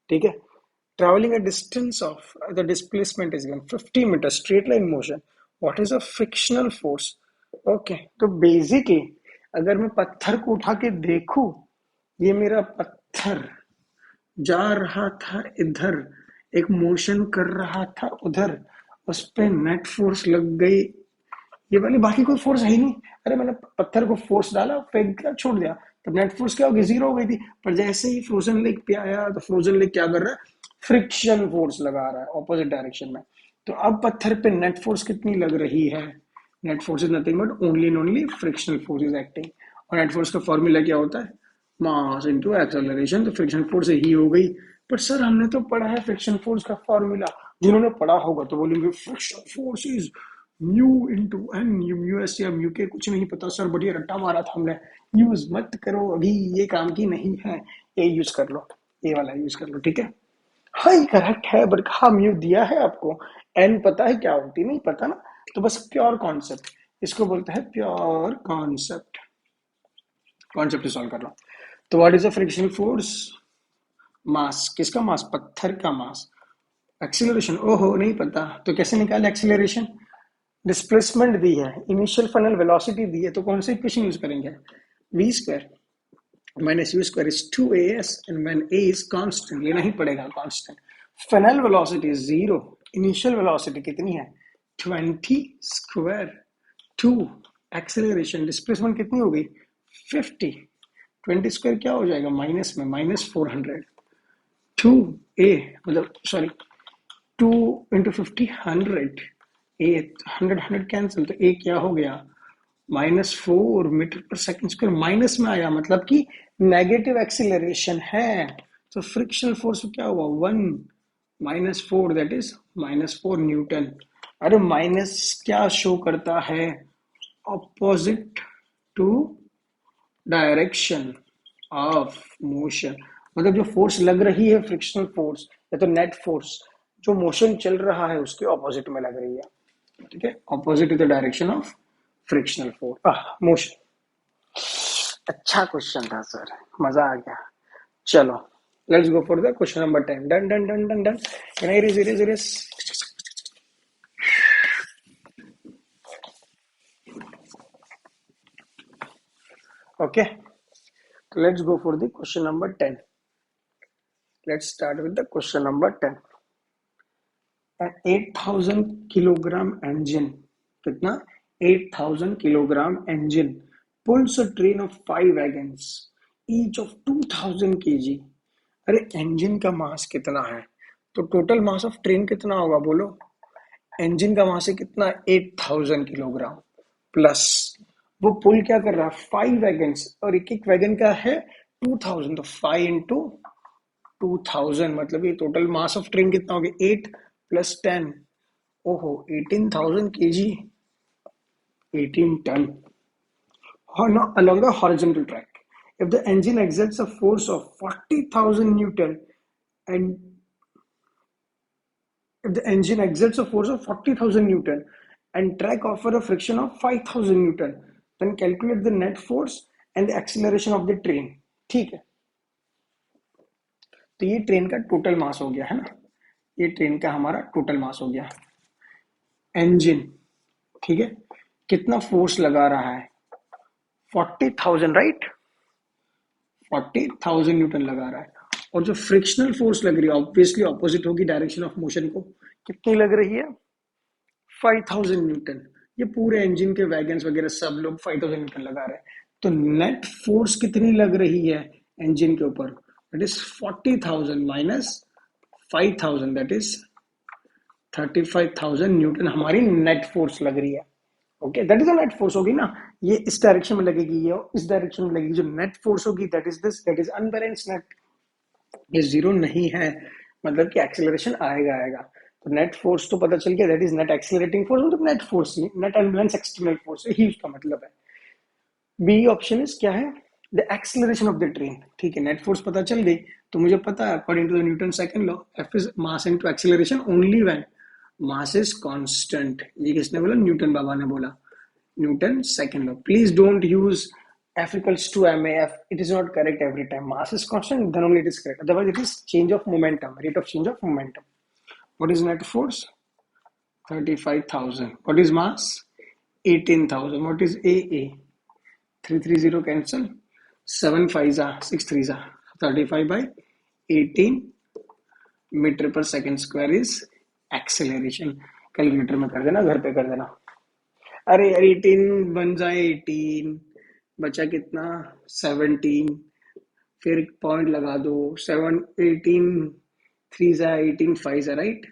ठीक है, travelling a distance of the displacement is given 50 metre straight line motion, what is a frictional force? Okay, तो बेसिकली अगर मैं पत्थर को उठा के देखूं, ये मेरा पत्थर जा रहा था इधर, एक मोशन कर रहा था उधर, उस पे नेट फोर्स लग गई, ये वाली, बाकी कोई फोर्स है ही नहीं। अरे मैंने पत्थर को फोर्स डाला, फेंक दिया, छोड़ दिया, तब नेट फोर्स क्या होगी? 0 हो गई थी। पर जैसे ही फ्रोजन लेक पे आया तो फ्रोजन लेक क्या कर रहा है? फ्रिक्शन फोर्स लगा रहा है ऑपोजिट डायरेक्शन में। तो अब पत्थर पे नेट फोर्स कितनी लग रही है? Net force is nothing but only and only frictional force is acting. और नेट फोर्स का फॉर्मूला क्या होता है? मास इनटू एक्सेलरेशन। तो फ्रिक्शन फोर्स ही हो गई। पर सर हमने तो पढ़ा है फ्रिक्शन फोर्स का फॉर्मूला। जिन्होंने पढ़ा होगा तो बोलेंगे friction force is mu into N, mu S या म्यू के, कुछ नहीं पता सर, बढ़िया रट्टा मारा था हमने। यूज मत करो, अभी ये काम की नहीं है, ये यूज कर लो, ये वाला यूज कर लो। ठीक है, हाँ ये करेक्ट है, बट हाँ म्यू दिया है आपको, एन पता है क्या होती? नहीं पता ना, तो बस प्योर कॉन्सेप्ट, इसको बोलते हैं प्योर कॉन्सेप्ट। कॉन्सेप्ट सॉल्व कर लो। तो what is a friction force? Mass, किसका मास? पत्थर का मास। एक्सीलरेशन, ओहो नहीं पता, तो कैसे निकाले एक्सीलरेशन? डिस्प्लेसमेंट दी है, इनिशियल फाइनल वेलोसिटी दी है, तो कौन सी इक्वेशन यूज करेंगे? V square. minus u square is 2as, and when a is constant, लेना ही पड़ेगा constant. Final velocity is 0. Initial velocity कितनी है? 20 square 2. Acceleration displacement कितनी हो गई? 50. 20 square क्या हो जाएगा? माइनस में माइनस 400. 2a मतलब सॉरी 2 इंटू 50 100. ए 100 कैंसिल, तो ए क्या हो गया? -4 metre per second square minus में आया, मतलब कि नेगेटिव एक्सीलरेशन है. तो फ्रिक्शनल फोर्स क्या हुआ? 1 -4, दैट इज -4 न्यूटन. अरे माइनस क्या शो करता है? Opposite to direction of motion. मतलब जो फोर्स लग रही है फ्रिक्शनल फोर्स या तो नेट फोर्स, जो मोशन चल रहा है उसके ऑपोजिट में लग रही है. ठीक है, opposite to the direction of frictional force motion. अच्छा क्वेश्चन था सर, मजा आ गया. चलो let's go for the question number 10. Done done done done done. Can I erase? Okay, so let's go for the question number 10. Let's start with the question number 10. An 8,000 kilogram engine, कितना? 8,000 kilogram engine pulls a train of 5 wagons, each of 2,000 kg. अरे engine का मास कितना है? तो total mass of train कितना होगा बोलो? Engine का मास है कितना? 8,000 किलोग्राम प्लस वो पुल क्या कर रहा है? 5 वैगन्स, और एक एक वैगन का है 2,000, तो 5 इंटू 2,000, मतलब ये टोटल मास ऑफ ट्रेन कितना हो गया? 8 प्लस 10, ओहो 18,000 KG, 18 ton along the horizontal track. If the engine exerts a force of 40,000 Newton and if the engine exerts a force of 40,000 Newton and track offer a friction of 5,000 Newton, then calculate the net force and the acceleration of the train. ठीक है, तो ये train का total mass हो गया है ना, ये ट्रेन का हमारा टोटल मास हो गया. इंजन, ठीक है, कितना फोर्स लगा रहा है? 40,000, राइट? 40,000 न्यूटन लगा रहा है. और जो फ्रिक्शनल फोर्स लग रही है ऑब्वियसली ऑपोजिट होगी डायरेक्शन ऑफ मोशन को. कितनी लग रही है? 5,000 न्यूटन. ये पूरे इंजन के वैगन्स वगैरह सब लोग 5,000 न्यूटन लगा रहे हैं. तो नेट फोर्स कितनी लग रही है इंजन के ऊपर? That is 40,000 minus 5,000, that is 35,000 Newton हमारी नेट फोर्स लग रही है. Okay, that is a net force होगी ना. ये इस डायरेक्शन में लगेगी, ये इस डायरेक्शन में लगेगी. जो नेट फोर्स होगी that is this, that is unbalanced net. ये जीरो नहीं है, मतलब कि एक्सेलरेशन आएगा आएगा. तो नेट फोर्स तो पता चल गया, that is net accelerating force, मतलब net force, net unbalance external force, यही उसका मतलब है. बी ऑप्शन इज क्या है? The acceleration of the train. ठीक है, नेट फोर्स पता चल गई, तो मुझे पता है according to the Newton second law, F is mass into acceleration only when mass is constant. ये किसने बोला? न्यूटन बाबा ने बोला. Newton second law. Please don't use F equals to MAF. It is not correct every time. Mass is constant, then only it is correct. Otherwise, it is change of momentum, rate of change of momentum. What is net force? 35,000. What is mass? 18,000. What is AA? 330 cancel. 7 5s are 6 3s are 35 by 18 metre per second square is acceleration. Calculator में कर देना, घर पे कर देना. अरे 18 बन जाए 18, बचा कितना? 17. फिर पॉइंट लगा दो. 7 18 3 जा 18 5 जा, राइट?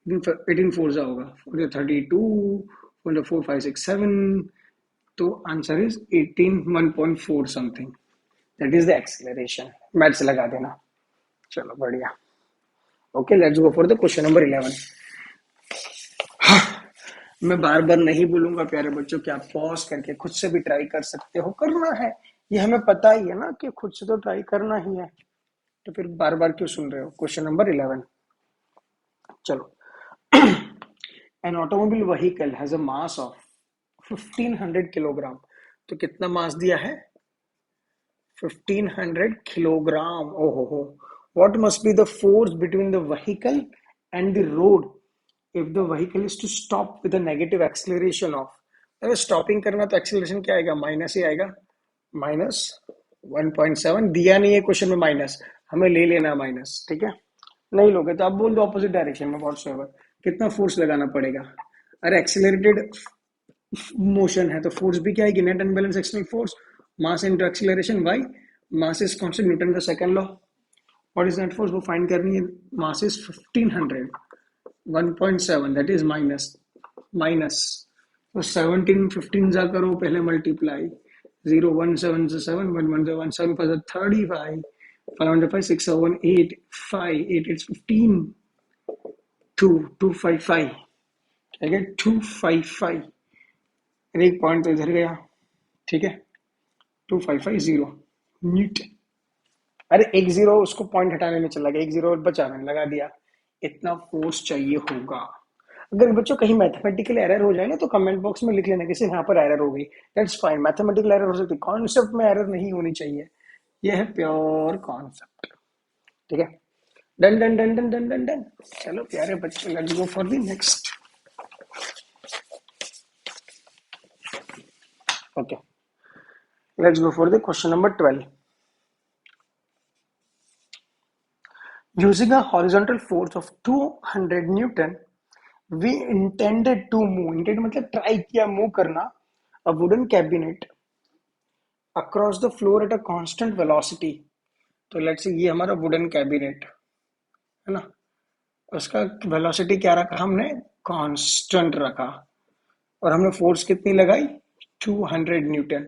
18 4 जा होगा 32 4 5 6 7. तो answer is 18 1.4 something. That is the acceleration. Maths लगा देना. चलो बढ़िया. Okay, let's go for the question number 11. मैं बार बार नहीं बोलूंगा प्यारे बच्चों कि आप पॉज करके खुद से भी ट्राई कर सकते हो. करना है, ये हमें पता ही है ना कि खुद से तो ट्राई करना ही है, तो फिर बार बार क्यों सुन रहे हो? Question number 11. चलो. An automobile vehicle has a mass of 1500 kilogram. तो कितना मास दिया है? 1500 किलोग्राम. ओहो हो. What must be the force between the vehicle and the road if the vehicle is to stop with a negative acceleration of. अगर stopping करना तो acceleration क्या आएगा? माइनस ही आएगा, माइनस 1.7 दिया नहीं है क्वेश्चन में माइनस, हमें ले लेना माइनस, ठीक है। नहीं लोगे तो आप बोल दो ऑपोजिट डायरेक्शन में व्हाट्सएवर। कितना फोर्स लगाना पड़ेगा? अरे एक्सिलरेटेड मोशन है तो फोर्स भी क्या है, net unbalance external force, mass into acceleration by mass is constant, Newton का second law. What is net force, वो फाइंड करनी है। Mass is 1500, 1.7 that is minus minus, तो 17 15 जा करो पहले मल्टीप्लाई, 0 1 7 से 7 1 1 से 1 7 5 35 5 5 6 7 8 5 8 8 15 2 255, ठीक है 255, एक पॉइंट तो इधर गया, ठीक है 2550 न्यूटन। अरे एक जीरो उसको पॉइंट हटाने में चला गया, एक जीरो बचा, मैंने लगा दिया। इतना फोर्स चाहिए होगा। अगर बच्चों कहीं मैथमेटिकल एरर हो जाए ना तो कमेंट बॉक्स में लिख लेना किसी यहाँ पर एरर हो गई, दैट्स फाइन। मैथमेटिकल एरर हो सकती है, कॉन्सेप्ट में एरर नहीं होनी चाहिए। ये है प्योर कॉन्सेप्ट, ठीक है। Done done done done done done done. चलो प्यारे बच्चे, let's go for the next. Okay, let's go for the question number 12। Using a horizontal force of 200 Newton, we intended to move, intended मतलब try किया move करना, a wooden cabinet across the floor at a constant velocity। तो let's say ये हमारा wooden cabinet है ना, उसका velocity क्या रखा हमने, कांस्टेंट रखा, और हमने फोर्स कितनी लगाई, 200 Newton.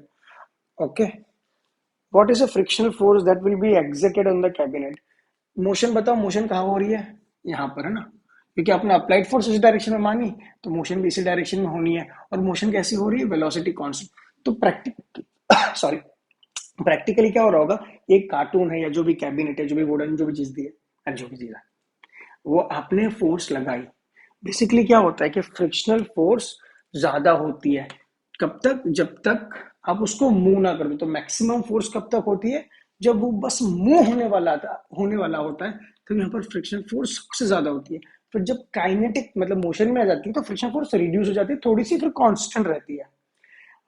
Okay, what is a frictional force that will be exerted on the cabinet. Motion बताओ, मोशन कहाँ हो रही है, यहाँ पर है ना, क्योंकि आपने अप्लाइड फोर्स इस डायरेक्शन में मानी तो मोशन भी इसी डायरेक्शन में होनी है। और मोशन कैसी हो रही है, वेलोसिटी कांस्टेंट। तो प्रैक्टिक सॉरी प्रैक्टिकली क्या हो रहा होगा, एक कार्टून है या जो भी कैबिनेट है, जो भी वुडन जो भी चीज दी है, जो भी चीज है, वो आपने फोर्स लगाई। बेसिकली क्या होता है कि फ्रिक्शनल फोर्स ज्यादा होती है, कब तक, जब तक आप उसको मूव ना कर दो। तो मैक्सिमम फोर्स कब तक होती है, जब वो बस मूव होने वाला होता है, तो यहाँ पर फ्रिक्शन फोर्स सबसे ज्यादा होती है। फिर जब काइनेटिक मतलब मोशन में आ जाती है तो फ्रिक्शन फोर्स रिड्यूस हो जाती है थोड़ी सी, फिर कांस्टेंट रहती है।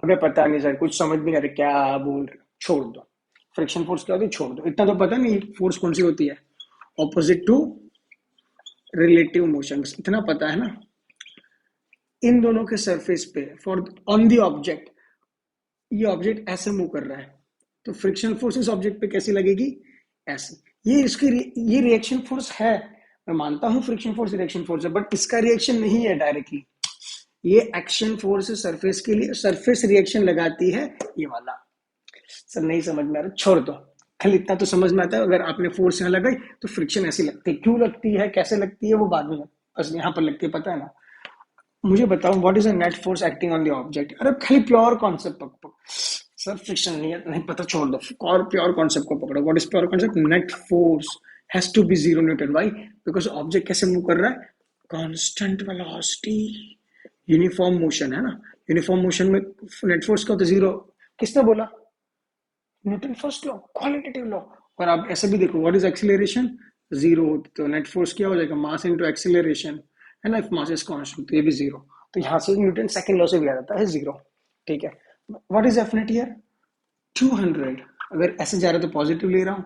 हमें पता नहीं सर, कुछ समझ नहीं आ रहा क्या बोल रहे, छोड़ दो। फ्रिक्शन फोर्स क्या होती है, छोड़ दो, इतना तो पता नहीं फोर्स कौन सी होती है, ऑपोजिट टू रिलेटिव मोशन, इतना पता है ना। इन दोनों के सरफेस पे फॉर ऑन दी ऑब्जेक्ट, ये ऑब्जेक्ट ऐसे मूव कर रहा है, तो फ्रिक्शन फोर्स इस ऑब्जेक्ट पे कैसी लगेगी, ऐसे। ये इसकी ये रिएक्शन फोर्स है, मैं मानता हूं फ्रिक्शन फोर्स रिएक्शन फोर्स है, बट इसका रिएक्शन नहीं है डायरेक्टली। ये एक्शन फोर्स सरफेस के लिए, सरफेस रिएक्शन लगाती है ये वाला। सर नहीं समझ में आ रहा, छोड़ दो। खाली इतना तो समझ में आता है, अगर आपने फोर्स यहाँ लगाई तो फ्रिक्शन ऐसी लगती है, क्यों लगती है कैसे लगती है वो बाद में, बस यहाँ पर लगती है, पता है ना। मुझे बताओ what is a net force acting on the object. अरे खाली प्योर कॉन्सेप्ट पकड़ो सर, फ्रिक्शन नहीं है, नहीं पता, छोड़ दो, और प्योर कॉन्सेप्ट को पकड़ो। What is pure concept, net force has to be 0 newton. Why, because object कैसे मूव कर रहा है, कांस्टेंट वेलोसिटी, यूनिफॉर्म मोशन है ना। यूनिफॉर्म मोशन में नेट फोर्स का तो जीरो, किसने बोला, Newton first law, qualitative law. और आप ऐसे भी देखो, व्हाट इज एक्सीलरेशन, जीरो, तो नेट फोर्स क्या हो जाएगा, मास इनटू एक्सीलरेशन, है ना, इफ मास इज कांस्टेंट तो ये भी जीरो। तो यहाँ से न्यूटन सेकंड लॉ से भी आ जाता है जीरो, ठीक है। What is F net here, 200। अगर ऐसे जा रहा है तो पॉजिटिव ले रहा हूँ,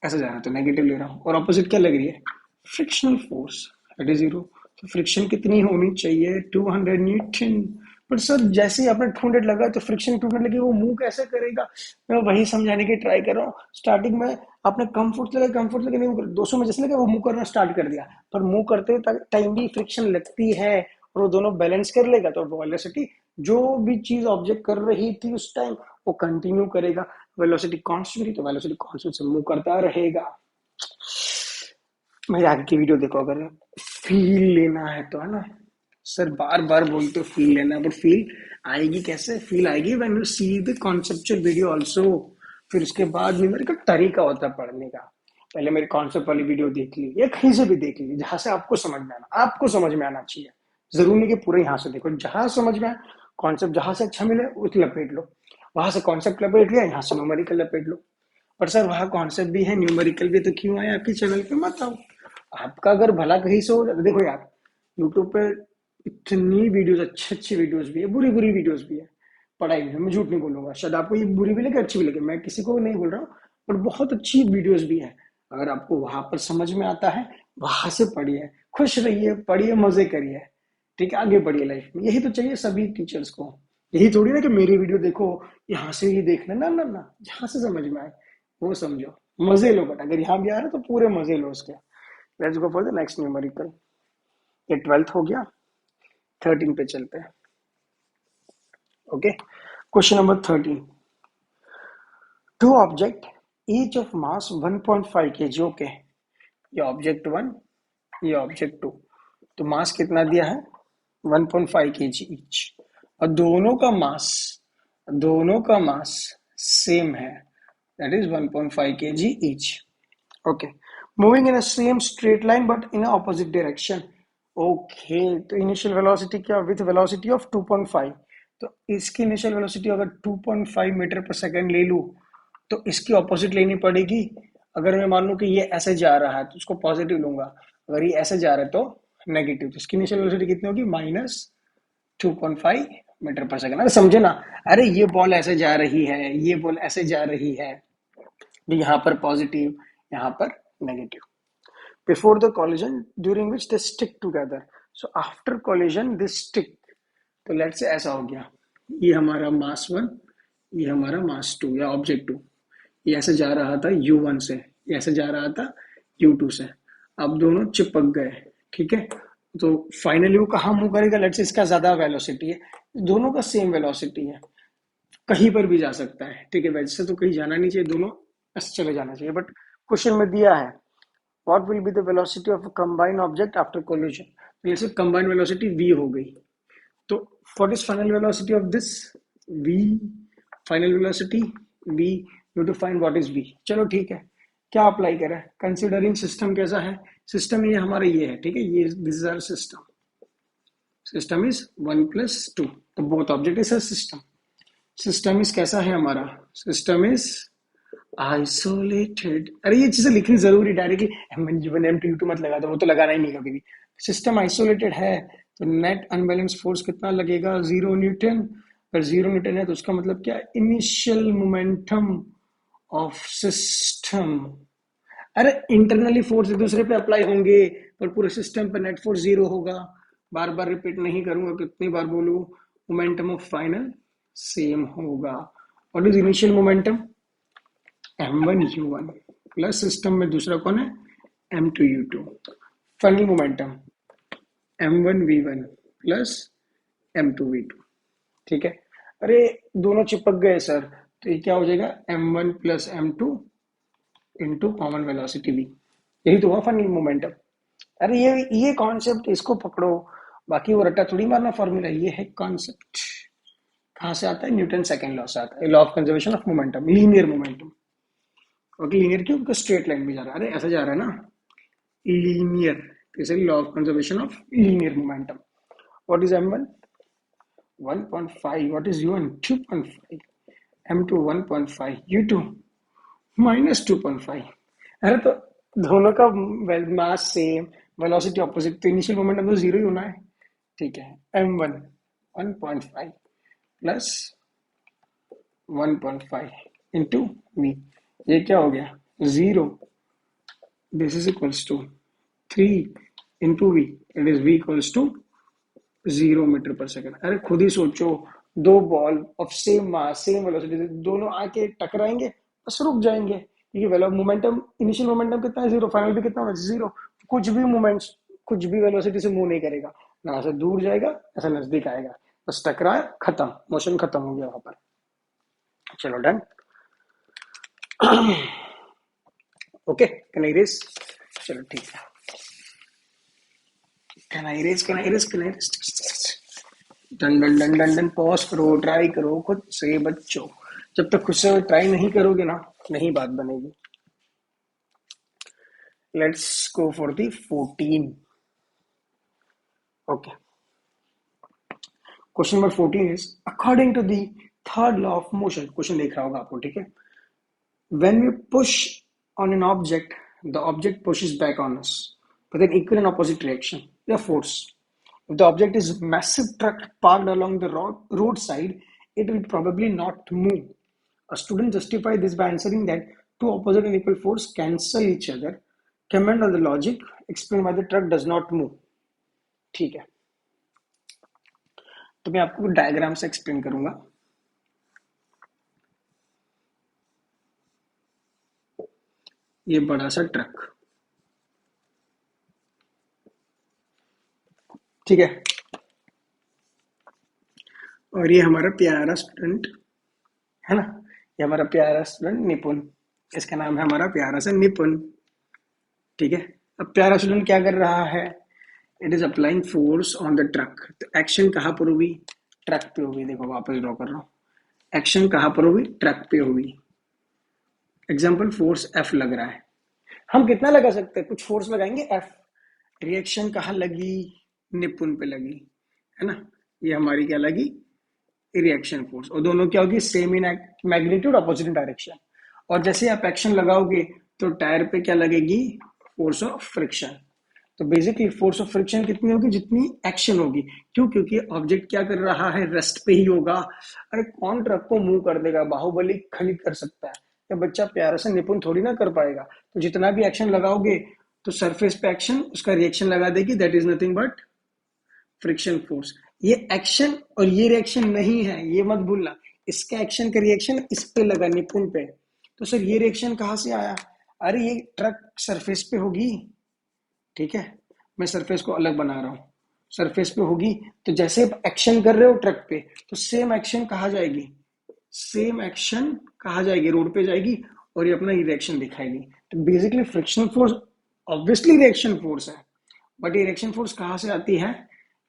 ऐसे जा रहा है तो नेगेटिव ले रहा हूँ, और ऑपोजिट क्या लग रही है, frictional force, that is zero. तो फ्रिक्शन कितनी होनी चाहिए, 200 न्यूटन। पर सर जैसे ही आपने 200 लगा तो फ्रिक्शन 200 लगी, वो मूव कैसे करेगा। मैं वही समझाने की ट्राई कर रहा हूँ। स्टार्टिंग में आपने कम फोर्स लगा नहीं, 200 में जैसे लगा वो मूव करना स्टार्ट कर दिया, पर मूव करते टाइम भी फ्रिक्शन लगती है, और वो दोनों बैलेंस कर लेगा तो वेलोसिटी, जो भी चीज ऑब्जेक्ट कर रही थी उस टाइम, वो कंटिन्यू करेगा। वेलोसिटी कांस्टेंट थी तो वेलोसिटी कांस्टेंट से मूव करता रहेगा। मेरे आगे की वीडियो देखो, अगर फील लेना है तो, है ना। सर बार बार बोलते हो फील लेना, बट फील आएगी कैसे, फील आएगी when you see the conceptual video also. फिर उसके बाद न्यूमेरिकल तरीका होता है पढ़ने का। पहले मेरी कॉन्सेप्ट वाली वीडियो देख ली या कहीं से भी देख ली, जहां से आपको समझ में आना, आपको समझ में आना चाहिए। जरूरी नहीं कि पूरे यहाँ से देखो, जहां समझ में आए कॉन्सेप्ट, जहां से अच्छा मिले उसे लपेट लो। वहां से कॉन्सेप्ट लपेट लिया, यहाँ से न्यूमेरिकल लपेट लो। पर सर वहां कॉन्सेप्ट भी है न्यूमेरिकल भी, तो क्यों आए आपके चैनल पे, मत आओ। आपका अगर भला कहीं से हो, देखो यार यूट्यूब पे इतनी वीडियोस, अच्छी अच्छी वीडियोस भी है, बुरी बुरी वीडियोस भी है। पढ़ाई में, मैं झूठ नहीं बोलूंगा, शायद आपको ये बुरी भी लगे अच्छी भी लगे, मैं किसी को नहीं बोल रहा हूँ, पर बहुत अच्छी वीडियोस भी है। अगर आपको वहां पर समझ में आता है, वहां से पढ़िए, खुश रहिए, पढ़िए, मजे करिए, ठीक है, आगे बढ़िए लाइफ में। यही तो चाहिए सभी टीचर्स को। यही थोड़ी ना कि मेरी वीडियो देखो, यहाँ से ही देखना, ना ना ना, जहां से समझ में आए वो समझो, मजे लो। बट अगर यहाँ भी आ रहा है तो पूरे मजे लो उसके। Let's go for the next numerical. ये 12th हो गया, 13 पे चलते हैं। Okay, question number 13। Two object each of mass 1.5 kg। Okay, ये ऑब्जेक्ट 1, ये ऑब्जेक्ट 2। तो मास कितना दिया है? 1.5 kg ईच। और दोनों का मास सेम है, that is 1.5 kg each. Okay, moving in a same straight line but in opposite direction. Okay, तो इनिशियल वेलोसिटी क्या? With velocity of 2.5। तो इसकी इनिशियल वेलोसिटी अगर 2.5 मीटर पर सेकंड ले लूं, तो इसकी ऑपोजिट लेनी पड़ेगी। अगर मैं मान लूं कि ये ऐसे जा रहा है तो उसको पॉजिटिव लूंगा, अगर ये ऐसे जा रहा है तो नेगेटिव। तो इसकी इनिशियल वेलोसिटी कितनी होगी? -2.5 मीटर पर सेकंड। अरे समझे ना, अरे ये बॉल ऐसे जा रही है, ये बॉल ऐसे जा रही है, तो यहाँ पर पॉजिटिव, यहाँ पर negative. Before the collision during which they stick together, so after collision they stick. तो लेट से ऐसा हो गया, ये हमारा मास 1, ये हमारा मास 2 या ऑब्जेक्ट 2, ये ऐसे जा रहा था U1 से, ये ऐसे जा रहा था U2 से। अब दोनों चिपक गए, ठीक है। तो फाइनली वो कहाँ मूव करेगा? लेट्स से इसका ज्यादा वेलोसिटी है, दोनों का सेम वेलोसिटी है, कहीं पर भी जा सकता है, ठीक है। वैसे तो कहीं जाना नहीं चाहिए, दोनों ऐसे चले जाना चाहिए। बट क्वेश्चन में दिया है what will be the velocity of combined object after collision. तो जैसे कंबाइंड वेलोसिटी v हो गई, तो what is final velocity of this? v, final velocity v, you to find what is v। चलो ठीक है, क्या अप्लाई करें? कंसिडरिंग सिस्टम कैसा है? सिस्टम ये हमारा ये है, ठीक है, ये this is our system. System is 1 + 2, तो both object is a system. System is कैसा है हमारा? System is isolated. अरे ये चीजें लिखनी जरूरी, डायरेक्टली M1 M2 मत लगा दो, वो तो लगाना ही नहीं कभी भी। सिस्टम आइसोलेटेड है तो नेट अनबैलेंस फोर्स कितना लगेगा? 0 न्यूटन। अगर 0 न्यूटन है तो उसका मतलब क्या? Initial momentum of system. अरे इंटरनली फोर्स एक दूसरे पे अप्लाई होंगे, पर पूरे सिस्टम पे नेट फोर्स 0 होगा। बार बार रिपीट नहीं करूंगा, कितनी बार बोलूं, मोमेंटम ऑफ फाइनल सेम होगा। What is initial momentum? m1u1 plus system में दूसरा कौन है? m2u2। Final momentum m1v1 plus m2v2, ठीक है। अरे दोनों चिपक गए सर, तो ये क्या हो जाएगा? m1 plus m2 into common velocity v। यही तो हुआ फाइनल मोमेंटम। अरे ये कॉन्सेप्ट इसको पकड़ो, बाकी वो रट्टा थोड़ी मारना फॉर्मूला, ये है कॉन्सेप्ट। कहाँ से आता है? न्यूटन सेकंड लॉ से आता है, law of conservation of momentum, linear momentum. Okay, linear क्यों? बिकॉज स्ट्रेट लाइन में जा रहा है, अरे ऐसा जा रहा है ना, लीनियर, इसलिए law of conservation of linear momentum. What is m1? 1.5। What is u1? 2.5। m2 1.5, u2 -2.5। अरे तो दोनों का मास सेम, वेलोसिटी ऑपोजिट, तो इनिशियल मोमेंटम तो जीरो ही होना है, ठीक है। m1 1.5 प्लस 1.5 इंटू v, ये क्या हो गया? 0। This is equals to 3 into v, it is v equals to 0 metre per second. अरे खुद ही सोचो, दो ball of same mass same velocity, दोनों आके टकराएंगे, बस रुक जाएंगे, क्योंकि मोमेंटम, इनिशियल मोमेंटम कितना है? 0। फाइनल भी कितना है? 0। कुछ भी मोमेंट्स, कुछ भी वेलोसिटी से मूव नहीं करेगा, ना ऐसे दूर जाएगा ऐसा नजदीक आएगा, बस टकराए, खत्म, मोशन खत्म हो गया वहां पर। चलो done. Okay, can I erase? चलो ठीक है, can I erase, can I erase, can I erase. Done done done done done. Pause करो, ट्राई करो खुद से बच्चों, जब तक खुद से ट्राई नहीं करोगे ना, नहीं बात बनेगी। Let's go for the 14। Okay, question number 14 is according to the third law of motion. Question देख रहा होगा आपको, ठीक है। When we push on an object, the object pushes back on us with an equal and opposite reaction, the force. If the object is massive truck parked along the roadside, it will probably not move. A student justify this by answering that two opposite and equal force cancel each other. Comment on the logic. Explain why the truck does not move. ठीक है, तो मैं आपको diagram से explain करूंगा. ये बड़ा सा ट्रक, ठीक है, और ये हमारा प्यारा स्टूडेंट है ना, ये हमारा प्यारा स्टूडेंट निपुण. इसका नाम है हमारा प्यारा सा निपुण. ठीक है, अब प्यारा स्टूडेंट क्या कर रहा है? It is applying force on the truck. तो एक्शन कहां पर हुई? ट्रक पे हुई. देखो वापस ड्रॉ कर रहा हूं. एक्शन कहां पर हुई? ट्रक पे हुई. एग्जाम्पल, फोर्स एफ लग रहा है. हम कितना लगा सकते हैं? कुछ फोर्स लगाएंगे एफ. रिएक्शन कहां लगी? निपुण पे लगी, है ना. ये हमारी क्या लगी? Reaction force. और दोनों क्या होगी? Same in magnitude, opposite in direction. और जैसे आप एक्शन लगाओगे तो टायर पे क्या लगेगी? Force of friction. तो बेसिकली फोर्स ऑफ फ्रिक्शन कितनी होगी? जितनी एक्शन होगी. क्यों? क्योंकि ऑब्जेक्ट क्या कर रहा है? रेस्ट पे ही होगा. अरे कौन ट्रक को मूव कर देगा? बाहुबली खाली कर सकता है, या बच्चा प्यारा से निपुण थोड़ी ना कर पाएगा. तो जितना भी एक्शन लगाओगे तो सरफेस पे एक्शन उसका रिएक्शन लगा देगी. That is nothing but friction force. ये एक्शन और ये रिएक्शन नहीं है, ये मत भूलना. इसका एक्शन का रिएक्शन इस पे लगा, निपुण पे. तो सर ये रिएक्शन कहां से आया? अरे ये ट्रक सरफेस पे होगी. ठीक है, मैं सरफेस को अलग बना रहा हूं. सरफेस पे होगी तो जैसे आप एक्शन कर रहे हो ट्रक पे, तो सेम एक्शन कहां जाएगी? सेम एक्शन कहां जाएगी? रोड पे जाएगी और ये अपना रिएक्शन दिखाएगी. तो basically friction force obviously reaction force है, बट ये रिएक्शन फोर्स कहां से आती है?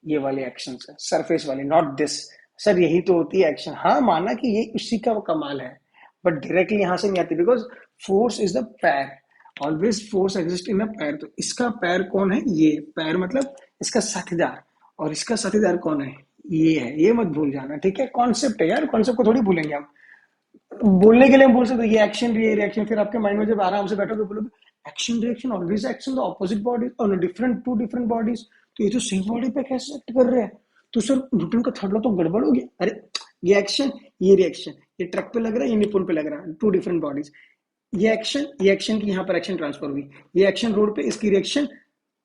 ये वाले एक्शन से, सरफेस वाले, नॉट दिस. सर यही तो होती है एक्शन. हाँ माना कि ये उसी का कमाल है, बट डायरेक्टली यहां से नहीं आती. बिकॉज फोर्स इज द पैर. ऑलवेज फोर्स एग्जिस्ट इन अ पैर. तो इसका पैर कौन है? ये पैर मतलब इसका साथीदार. और इसका साथीदार कौन है? ये है. ये मत भूल जाना. ठीक है, कॉन्सेप्ट है यार, कॉन्सेप्ट को थोड़ी भूलेंगे हम. बोलने के लिए हम बोल सकते ये एक्शन, ये रिएक्शन. फिर आपके माइंड में जब आराम से बैठोगे बोलोगे action reaction always action the opposite bodies और डिफरेंट टू डिफरेंट बॉडीज. तो ये तो सेम बॉडी पे कैसे एक्ट कर रहे हैं? तो सर न्यूटन का थर्ड लॉ तो गड़बड़ हो गया. अरे ये एक्शन, ये रिएक्शन, ये ट्रक पे लग रहा है, ये निपुण पे लग रहा है. Two different bodies. ये एक्शन की यहाँ पर एक्शन ट्रांसफर हुई. ये एक्शन रोड पे, इसकी रिएक्शन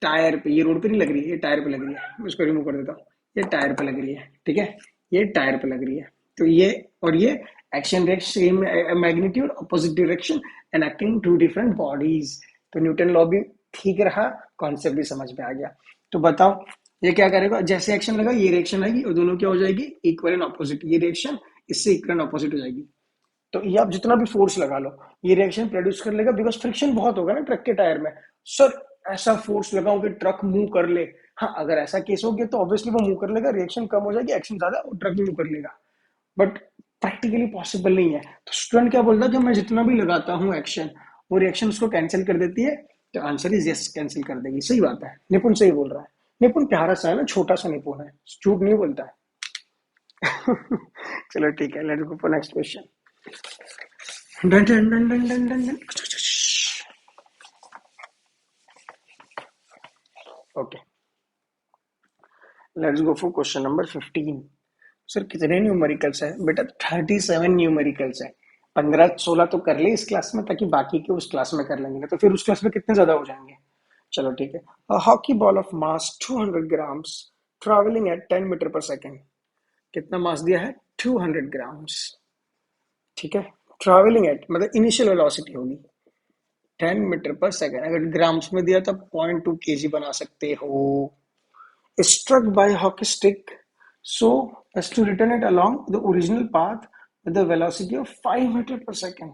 टायर पे. ये रोड पे नहीं लग रही है, ये टायर पे लग रही है. मैं इसको रिमूव कर देता हूँ. ये टायर पे लग रही है. ठीक है, ये टायर पे लग रही है. तो ये और ये action reaction same magnitude, opposite direction and acting to different bodies. तो न्यूटन लॉ भी ठीक रहा, कॉन्सेप्ट भी समझ में आ गया. तो बताओ ये क्या करेगा? जैसे एक्शन लगा ये रिएक्शन आएगी और दोनों क्या हो जाएगी? Equal and opposite. ये रिएक्शन इससे इक्वल एंड ऑपोजिट हो जाएगी. तो ये आप जितना भी फोर्स लगा लो ये रिएक्शन प्रोड्यूस कर लेगा. बिकॉज फ्रिक्शन बहुत होगा ना ट्रक के टायर में. सर ऐसा फोर्स लगाओ कि ट्रक मूव कर ले. हाँ अगर ऐसा केस हो गया तो ऑब्वियसली वो मूव कर लेगा, रिएक्शन कम हो जाएगी, एक्शन ज्यादा और ट्रक भी मूव कर लेगा. बट प्रैक्टिकली पॉसिबल नहीं है. तो स्टूडेंट क्या बोलता है कि मैं जितना भी लगाता हूँ एक्शन, वो रिएक्शन उसको कैंसिल कर देती है. तो आंसर इज यस, कैंसिल कर देगी. सही बात है, निपुण सही बोल रहा है. निपुण प्यारा सा है ना, छोटा सा निपुण है, झूठ नहीं बोलता है. चलो ठीक है, let's go for next question. Done done done done done done done. Okay, let's go for question number 15. Sir कितने न्यूमेरिकल्स है बेटा? 37 न्यूमेरिकल्स है. 15-16 तो कर ले इस क्लास में, ताकि बाकी के उस क्लास में कर लेंगे ना, तो फिर उस क्लास में कितने ज्यादा हो जाएंगे. चलो ठीक है. A hockey ball of mass 200 grams travelling at 10 metre पर सेकेंड. कितना मास दिया है? 200 ग्राम्स. ठीक है, ट्रैवलिंग एट मतलब इनिशियल वेलोसिटी होगी 10 मीटर पर सेकेंड. अगर ग्राम्स में दिया तो 0.2 kg बना सकते हो. Struck by a hockey stick so as to return it along the original path with a velocity of 5 metre पर सेकेंड.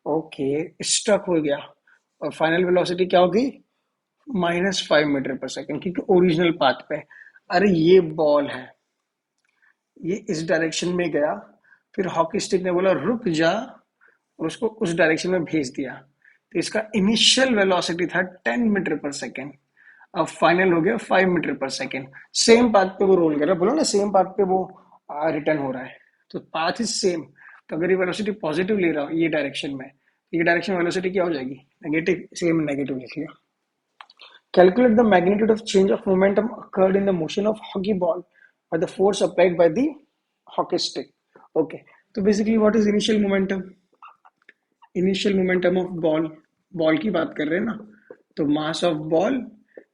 ओके, स्ट्रक हो गया और फाइनल वेलोसिटी क्या होगी? -5 मीटर पर सेकेंड, क्योंकि ओरिजिनल पाथ पे. अरे ये बॉल है, ये इस डायरेक्शन में गया, फिर हॉकी स्टिक ने बोला रुक जा और उसको उस डायरेक्शन में भेज दिया. तो इसका इनिशियल वेलोसिटी था 10 मीटर पर सेकेंड, अब फाइनल हो गया 5 मीटर पर सेकेंड. सेम पाथ पे वो रोल कर रहा है, बोला ना सेम पाथ पे वो रिटर्न हो रहा है. तो पाथ इज सेम. तो अगर ये वेलोसिटी पॉजिटिव ले रहा हो ये डायरेक्शन में, तो ये डायरेक्शन वेलोसिटी क्या हो जाएगी? नेगेटिव. सेम नेगेटिव लिख लिया. Calculate the magnitude of change of momentum occurred in the motion of hockey ball by the force applied by the hockey stick. Okay, तो basically what is initial momentum? Initial momentum of ball, ball की बात कर रहे हैं ना, तो mass of ball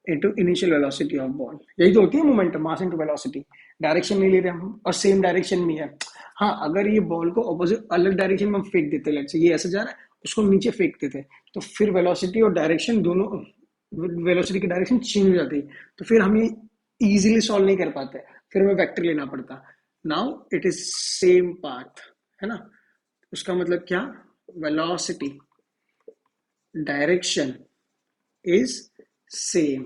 into initial velocity of ball, यही तो होती है momentum, mass into velocity. Direction नहीं ले रहे हम और सेम डायरेक्शन में है। हाँ, अगर ये बॉल को ऑपोजिट अलग डायरेक्शन में हम फेंक देते, लेट्स से ये ऐसे जा रहा है, उसको नीचे फेंक देते, तो फिर वेलोसिटी और डायरेक्शन दोनों, वेलोसिटी की डायरेक्शन चेंज हो जाती, तो फिर हम ये इजीली सॉल्व नहीं कर पाते, फिर हमें वेक्टर लेना पड़ता। Now it is same path, है ना। उसका मतलब क्या, वेलोसिटी डायरेक्शन इज सेम,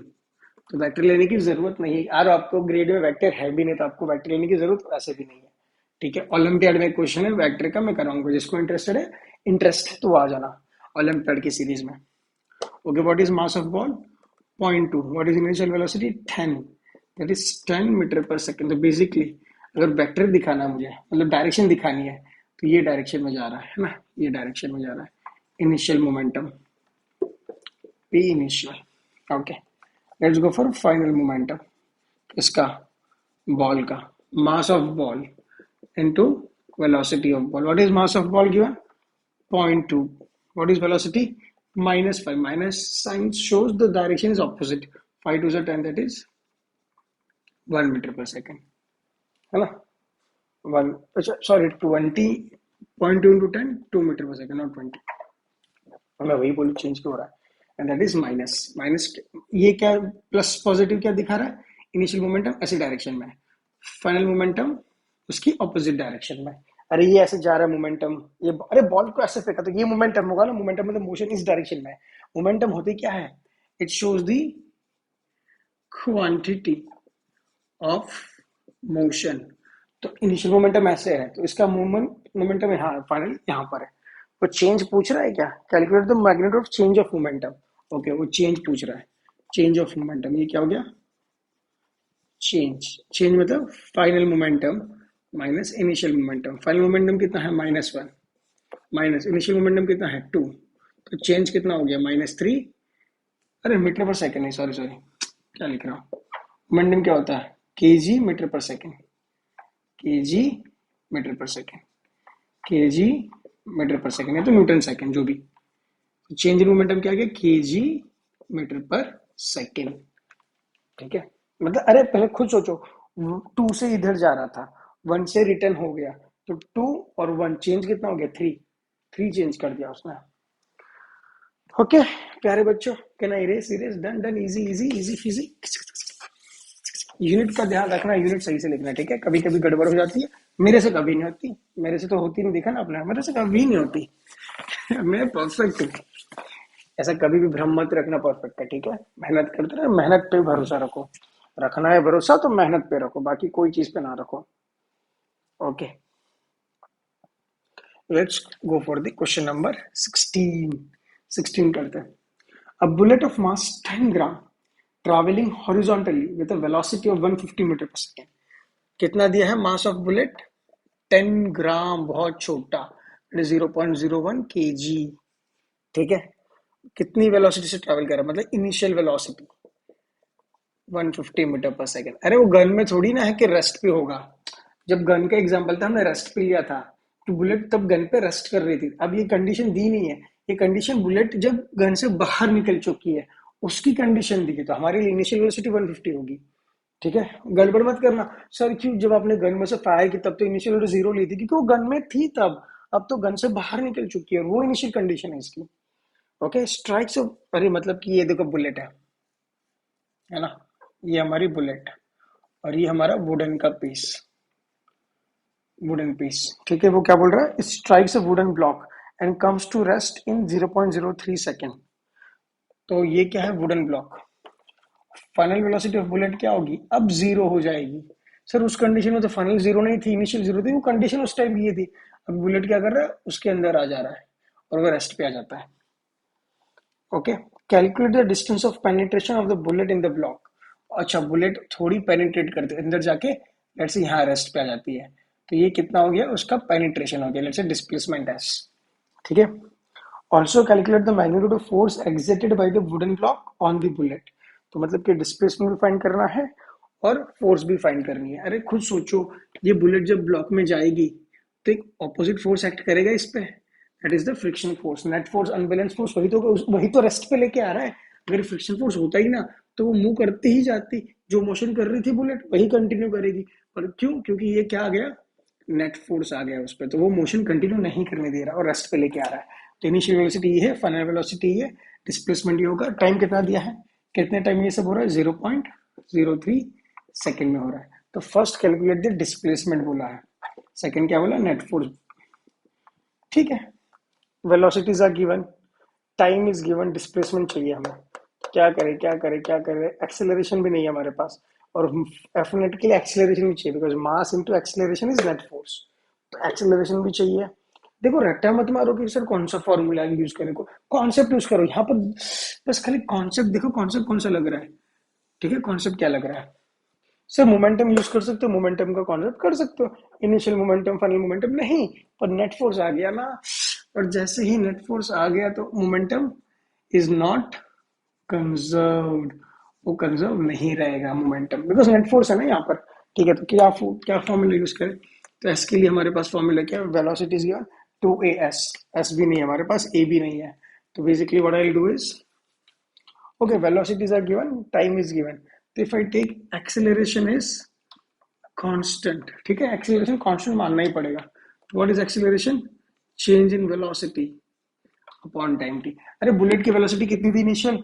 तो वेक्टर लेने की जरूरत नहीं है। और आपको ग्रेड में वेक्टर है भी नहीं, तो आपको वेक्टर लेने की जरूरत वैसे भी नहीं है। ठीक है, ओलंपियाड में क्वेश्चन है वेक्टर का, मैं कराऊंगा, जिसको इंटरेस्टेड है, इंटरेस्ट है तो आ जाना ओलंपियाड की सीरीज में। Okay, what is mass of ball? 0.2। What is initial velocity? 10, that is 10 metre पर सेकेंड। तो बेसिकली अगर वेक्टर दिखाना है मुझे, मतलब डायरेक्शन दिखानी है, तो ये डायरेक्शन में जा रहा है ना, ये डायरेक्शन में जा रहा है initial momentum, P initial. Okay, let's go for final momentum. इसका, बॉल का, मास of ball into velocity of ball. What is mass of ball given? 0.2. What is velocity? -5. Minus sign shows the direction is opposite. 5 to the 10, that is 1 meter per second. है ना? 1, sorry, 20, 0.2 into 10, 2 meter per second, not 20. मैं वही बोलूँ, change क्यों हो रहा है? And that is minus, minus ये क्या, प्लस पॉजिटिव क्या दिखा रहा है? इनिशियल मोमेंटम ऐसे डायरेक्शन में, फाइनल मोमेंटम उसकी ऑपोजिट डायरेक्शन में। अरे ये ऐसे जा रहा है मोमेंटम, ये अरे बॉल को ऐसे फेंका, तो ये मोमेंटम होगा ना, मोमेंटम मतलब मोशन इस डायरेक्शन में। मोमेंटम होती क्या है? It shows the quantity of motion. तो इनिशियल मोमेंटम ऐसे है, तो इसका मोमेंटम यहाँ, फाइनल यहाँ पर है। वो चेंज पूछ रहा है क्या? Calculate the magnitude of change of momentum. Okay, वो चेंज पूछ रहा है, चेंज ऑफ मोमेंटम। ये क्या हो गया? चेंज, चेंज मतलब final momentum minus initial momentum. Final momentum कितना है? -1, माइनस इनिशियल मोमेंटम कितना है? 2, तो चेंज कितना हो गया? -3। अरे मीटर पर सेकंड नहीं, सॉरी सॉरी, क्या लिख रहा हूँ, मोमेंटम क्या होता है? KG metre per second, KG metre per second, KG metre per second, है तो न्यूटन सेकंड जो भी। चेंज इन मोमेंटम क्या आ गया? KG metre per second. ठीक है, मतलब अरे पहले खुद सोचो, 2 से इधर जा रहा था, 1 से रिटर्न हो गया, तो 2 और 1 चेंज कितना हो गया? 3, 3 चेंज कर दिया उसने। ओके प्यारे बच्चों, can I erase? Erase, done done, easy easy easy Fiji. Unit का ध्यान रखना, यूनिट सही से लिखना, ठीक है। कभी कभी गड़बड़ हो जाती है, मेरे से कभी नहीं होती, मेरे से तो होती नहीं, देखा ना आपने, मेरे से कभी नहीं होती। मैं परफेक्ट हूँ, ऐसा कभी भी भ्रम मत रखना, परफेक्ट है, ठीक है। मेहनत करते रहो, मेहनत पे भरोसा रखो, रखना है भरोसा तो मेहनत पे रखो, बाकी कोई चीज पे ना रखो। Okay, let's go for the question number 16 करते हैं। A bullet of mass 10 gram traveling horizontally with a velocity of 150 metre पर सेकेंड। कितना दिया है मास ऑफ बुलेट? 10 ग्राम, बहुत छोटा, 0.01 kg। ठीक है, कितनी वेलोसिटी से ट्रैवल कर रहा है, मतलब इनिशियल वेलोसिटी 150 मीटर पर सेकेंड। अरे वो गन में थोड़ी ना है कि रेस्ट पे होगा। जब गन का एग्जांपल था, हमने रेस्ट पे लिया था, तो बुलेट तब गन पे रेस्ट कर रही थी। अब ये कंडीशन दी नहीं है, ये कंडीशन बुलेट जब गन से बाहर निकल चुकी है उसकी कंडीशन दी है, तो हमारी इनिशियल वेलोसिटी 150 होगी। ठीक है, गड़बड़ मत करना सर, क्यों, जब आपने गन में से फायर की तब तो इनिशियल वेलोसिटी 0 ली थी, क्योंकि वो गन में थी तब, अब तो गन से बाहर निकल चुकी है, वो इनिशियल कंडीशन है इसकी। ओके, स्ट्राइक से, अरे मतलब कि ये देखो बुलेट है ना, ये हमारी बुलेट, और ये हमारा वुडन का पीस, वुडन पीस। ठीक है, वो क्या बोल रहा है? Strikes a wooden block and comes to rest in 0.03 second. तो ये क्या है? Wooden block. Final velocity of bullet क्या होगी? अब 0 हो जाएगी। सर उस कंडीशन में तो फाइनल 0 नहीं थी, इनिशियल 0 थी, वो कंडीशन उस टाइम की थी। अब बुलेट क्या कर रहा है? उसके अंदर आ जा रहा है और वो रेस्ट पे आ जाता है। Okay, calculate the distance of penetration of the bullet in the block. अच्छा, बुलेट थोड़ी पेनिट्रेट करते अंदर जाके, लेट्स से यहाँ रेस्ट पे आ जाती है, तो ये कितना हो गया? उसका पेनिट्रेशन हो गया, लेट्स से डिस्प्लेसमेंट एस। ठीक है, also calculate the magnitude of force exerted by the wooden block on the bullet. तो मतलब कि डिस्प्लेसमेंट भी फाइंड करना है और फोर्स भी फाइंड करनी है। अरे खुद सोचो, ये बुलेट जब ब्लॉक में जाएगी तो एक ऑपोजिट फोर्स एक्ट करेगा इस पे, that is the friction force. Net force unbalance force वही तो रेस्ट पे लेके आ रहा है। अगर फ्रिक्शन फोर्स होता ही ना तो वो मूव करती ही जाती, जो मोशन कर रही थी बुलेट वही कंटिन्यू करेगी। पर क्यों? क्योंकि ये क्या आ गया, नेट फोर्स आ गया उस पर, तो वो मोशन कंटिन्यू नहीं करने दे रहा और रेस्ट पे लेके आ रहा है। तो इनिशियल वेलोसिटी ये है, फाइनल वेलोसिटी ये, डिस्प्लेसमेंट ये होगा। टाइम कितना दिया है, कितने टाइम ये सब हो रहा है, 0.03 सेकेंड में हो रहा है। तो फर्स्ट कैलकुलेट द डिस्प्लेसमेंट बोला है, सेकेंड क्या बोला, नेट फोर्स। ठीक है, velocities are given, time is given, displacement चाहिए हमें। क्या करें क्या करें क्या करें, एक्सेलरेशन भी नहीं है हमारे पास, और एफ नेट के लिए एक्सेलरेशन भी चाहिए, because mass into acceleration is net force. तो एक्सेलरेशन भी चाहिए। देखो रट्टा मत मारो कि सर कौन सा फॉर्मूला यूज करें, को कॉन्सेप्ट यूज करो यहाँ पर, बस खाली कॉन्सेप्ट देखो, कॉन्सेप्ट कौन सा लग रहा है। ठीक है, कॉन्सेप्ट क्या लग रहा है सर, मोमेंटम यूज कर सकते हो, मोमेंटम का कॉन्सेप्ट कर सकते हो, इनिशियल मोमेंटम फाइनल मोमेंटम नहीं, पर नेट फोर्स आ गया ना, और जैसे ही नेट फोर्स आ गया तो मोमेंटम इज नॉट कंजर्व्ड, वो कंजर्व नहीं रहेगा मोमेंटम, बिकॉज नेट फोर्स है ना यहाँ पर। ठीक है, तो क्या फॉर्मूला यूज करें, तो एस के लिए हमारे पास फॉर्मूला क्या है, velocity is given 2as, S भी नहीं है हमारे पास, ए भी नहीं है, तो basically what I will do is, okay, velocities are given, time is given, तो if I take acceleration is constant, ठीक है, acceleration constant मानना ही पड़ेगा। what is acceleration, change in velocity upon time T. अरे बुलेट की velocity कितनी थी initial,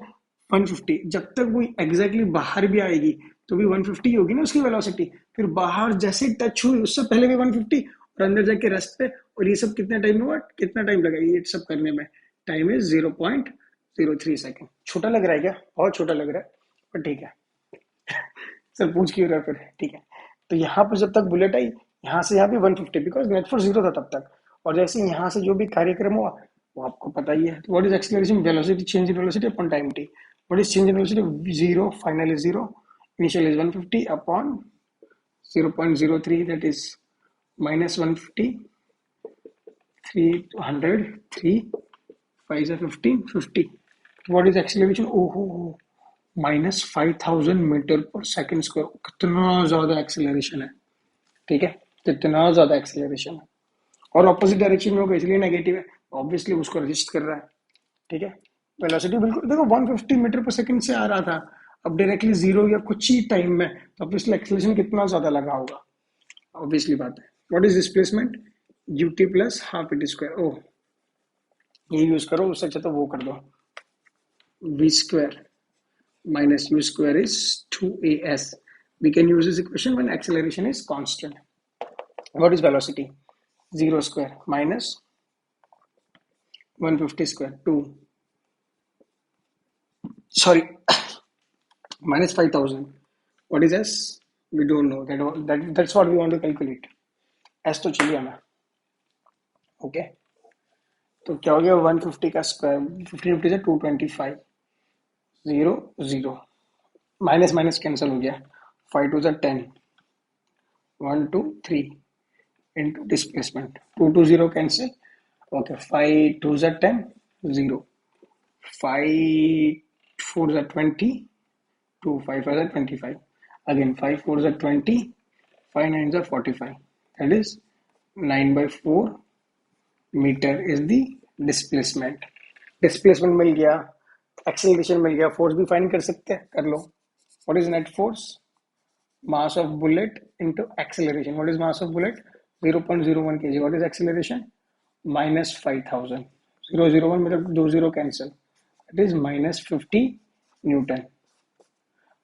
150, जब तक वो एग्जैक्टली बाहर भी आएगी तो भी 150 होगी ना उसकी वेलोसिटी, फिर बाहर जैसे टच हुई उससे पहले भी 150, और अंदर जाके रेस्ट पे, और ये सब कितना टाइम हुआ, कितना टाइम लगा ये सब करने में, टाइम इज 0.03 सेकेंड। छोटा लग रहा है क्या, बहुत छोटा लग रहा है, पर ठीक है सर पूछ क्यों रहा है फिर, ठीक है। तो यहाँ पर जब तक बुलेट आई, यहाँ से यहाँ भी 150, बिकॉज नेट फोर्स जीरो था तब तक, और जैसे यहाँ से जो भी कार्यक्रम हुआ वो आपको पता ही है। तो what is acceleration, velocity change in velocity upon time T. What is change in velocity, zero, final is zero, initial is 150 upon 0.03, that is minus 150, 300, 3 5 is 15, 50. What is acceleration, oh, -5000 metre पर second square, कितना ज्यादा acceleration है। ठीक है, कितना ज्यादा acceleration है, और ऑपोजिट डायरेक्शन में होगा इसलिए नेगेटिव है, ऑब्वियसली उसको रजिस्ट कर रहा है। ठीक है, वेलोसिटी बिल्कुल देखो 150 मीटर पर सेकंड से आ रहा था, अब डायरेक्टली जीरो या कुछ ही टाइम में, तो ऑब्वियसली एक्सेलरेशन कितना ज्यादा लगा होगा, ऑब्वियसली बात है। What is displacement, ut plus half at square, oh ये यूज करो, उससे अच्छा तो वो कर दो, v square minus u square is 2as. We can use this equation when acceleration is constant. What is velocity, 0 square minus 150 square, 2, sorry, minus 5000. What is s, we don't know, that's what we want to calculate, s तो चाहिए हमें। Okay, तो क्या हो गया, 150 का square, 50 से 225, 0 0, minus minus cancel हो गया, 5 2 10, 1 2 3 into displacement, 2 2 0 cancel, okay, 5 2 10, 0, 5 4 20, 2 5 5 25, again 5 4 20, 5 9 45, that is 9/4 meter is the displacement। Displacement मिल गया, एक्सेलरेशन मिल गया, फोर्स भी फाइंड कर सकते हैं, कर लो। What is net force, mass of bullet into acceleration, what is mass of bullet, 0.01 kg, what is acceleration, minus 5000, 001 मतलब 2 0 cancel, it is minus 50 Newton.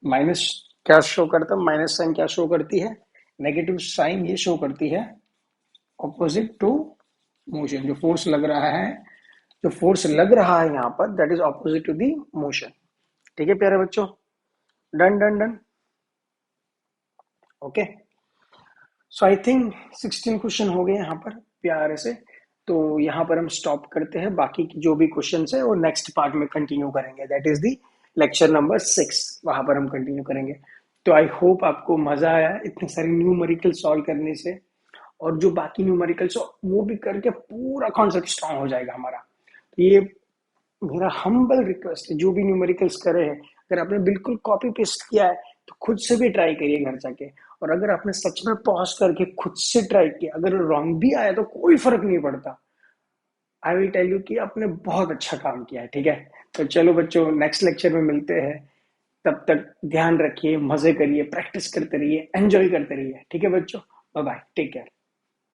Minus क्या शो करता है, माइनस साइन क्या शो करती है, नेगेटिव साइन ये show करती है ऑपोजिट टू मोशन, जो फोर्स लग रहा है, जो फोर्स लग रहा है यहाँ पर, that is opposite to the motion. ठीक है प्यारे बच्चों, done done done, okay. So I think 16 question हो गए यहाँ पर प्यारे से, तो यहाँ पर हम स्टॉप करते हैं, बाकी की जो भी क्वेश्चन है वो नेक्स्ट पार्ट में कंटिन्यू करेंगे, that is the lecture number 6, वहां पर हम कंटिन्यू करेंगे। तो आई होप आपको मजा आया इतने सारे न्यूमेरिकल सॉल्व करने से, और जो बाकी न्यूमेरिकल्स वो भी करके पूरा कॉन्सेप्ट स्ट्रॉन्ग हो जाएगा हमारा। तो ये मेरा हम्बल रिक्वेस्ट है, जो भी न्यूमेरिकल्स करे हैं, अगर आपने बिल्कुल कॉपी पेस्ट किया है तो खुद से भी ट्राई करिए घर जाके, और अगर आपने सच में पॉज करके खुद से ट्राई किया, अगर रॉन्ग भी आया तो कोई फर्क नहीं पड़ता। आई विल टेल यू कि आपने बहुत अच्छा काम किया है, ठीक है। तो चलो बच्चों, नेक्स्ट लेक्चर में मिलते हैं। तब तक ध्यान रखिए, मजे करिए, प्रैक्टिस करते रहिए, एंजॉय करते रहिए, ठीक है बच्चों। Bye bye, take care.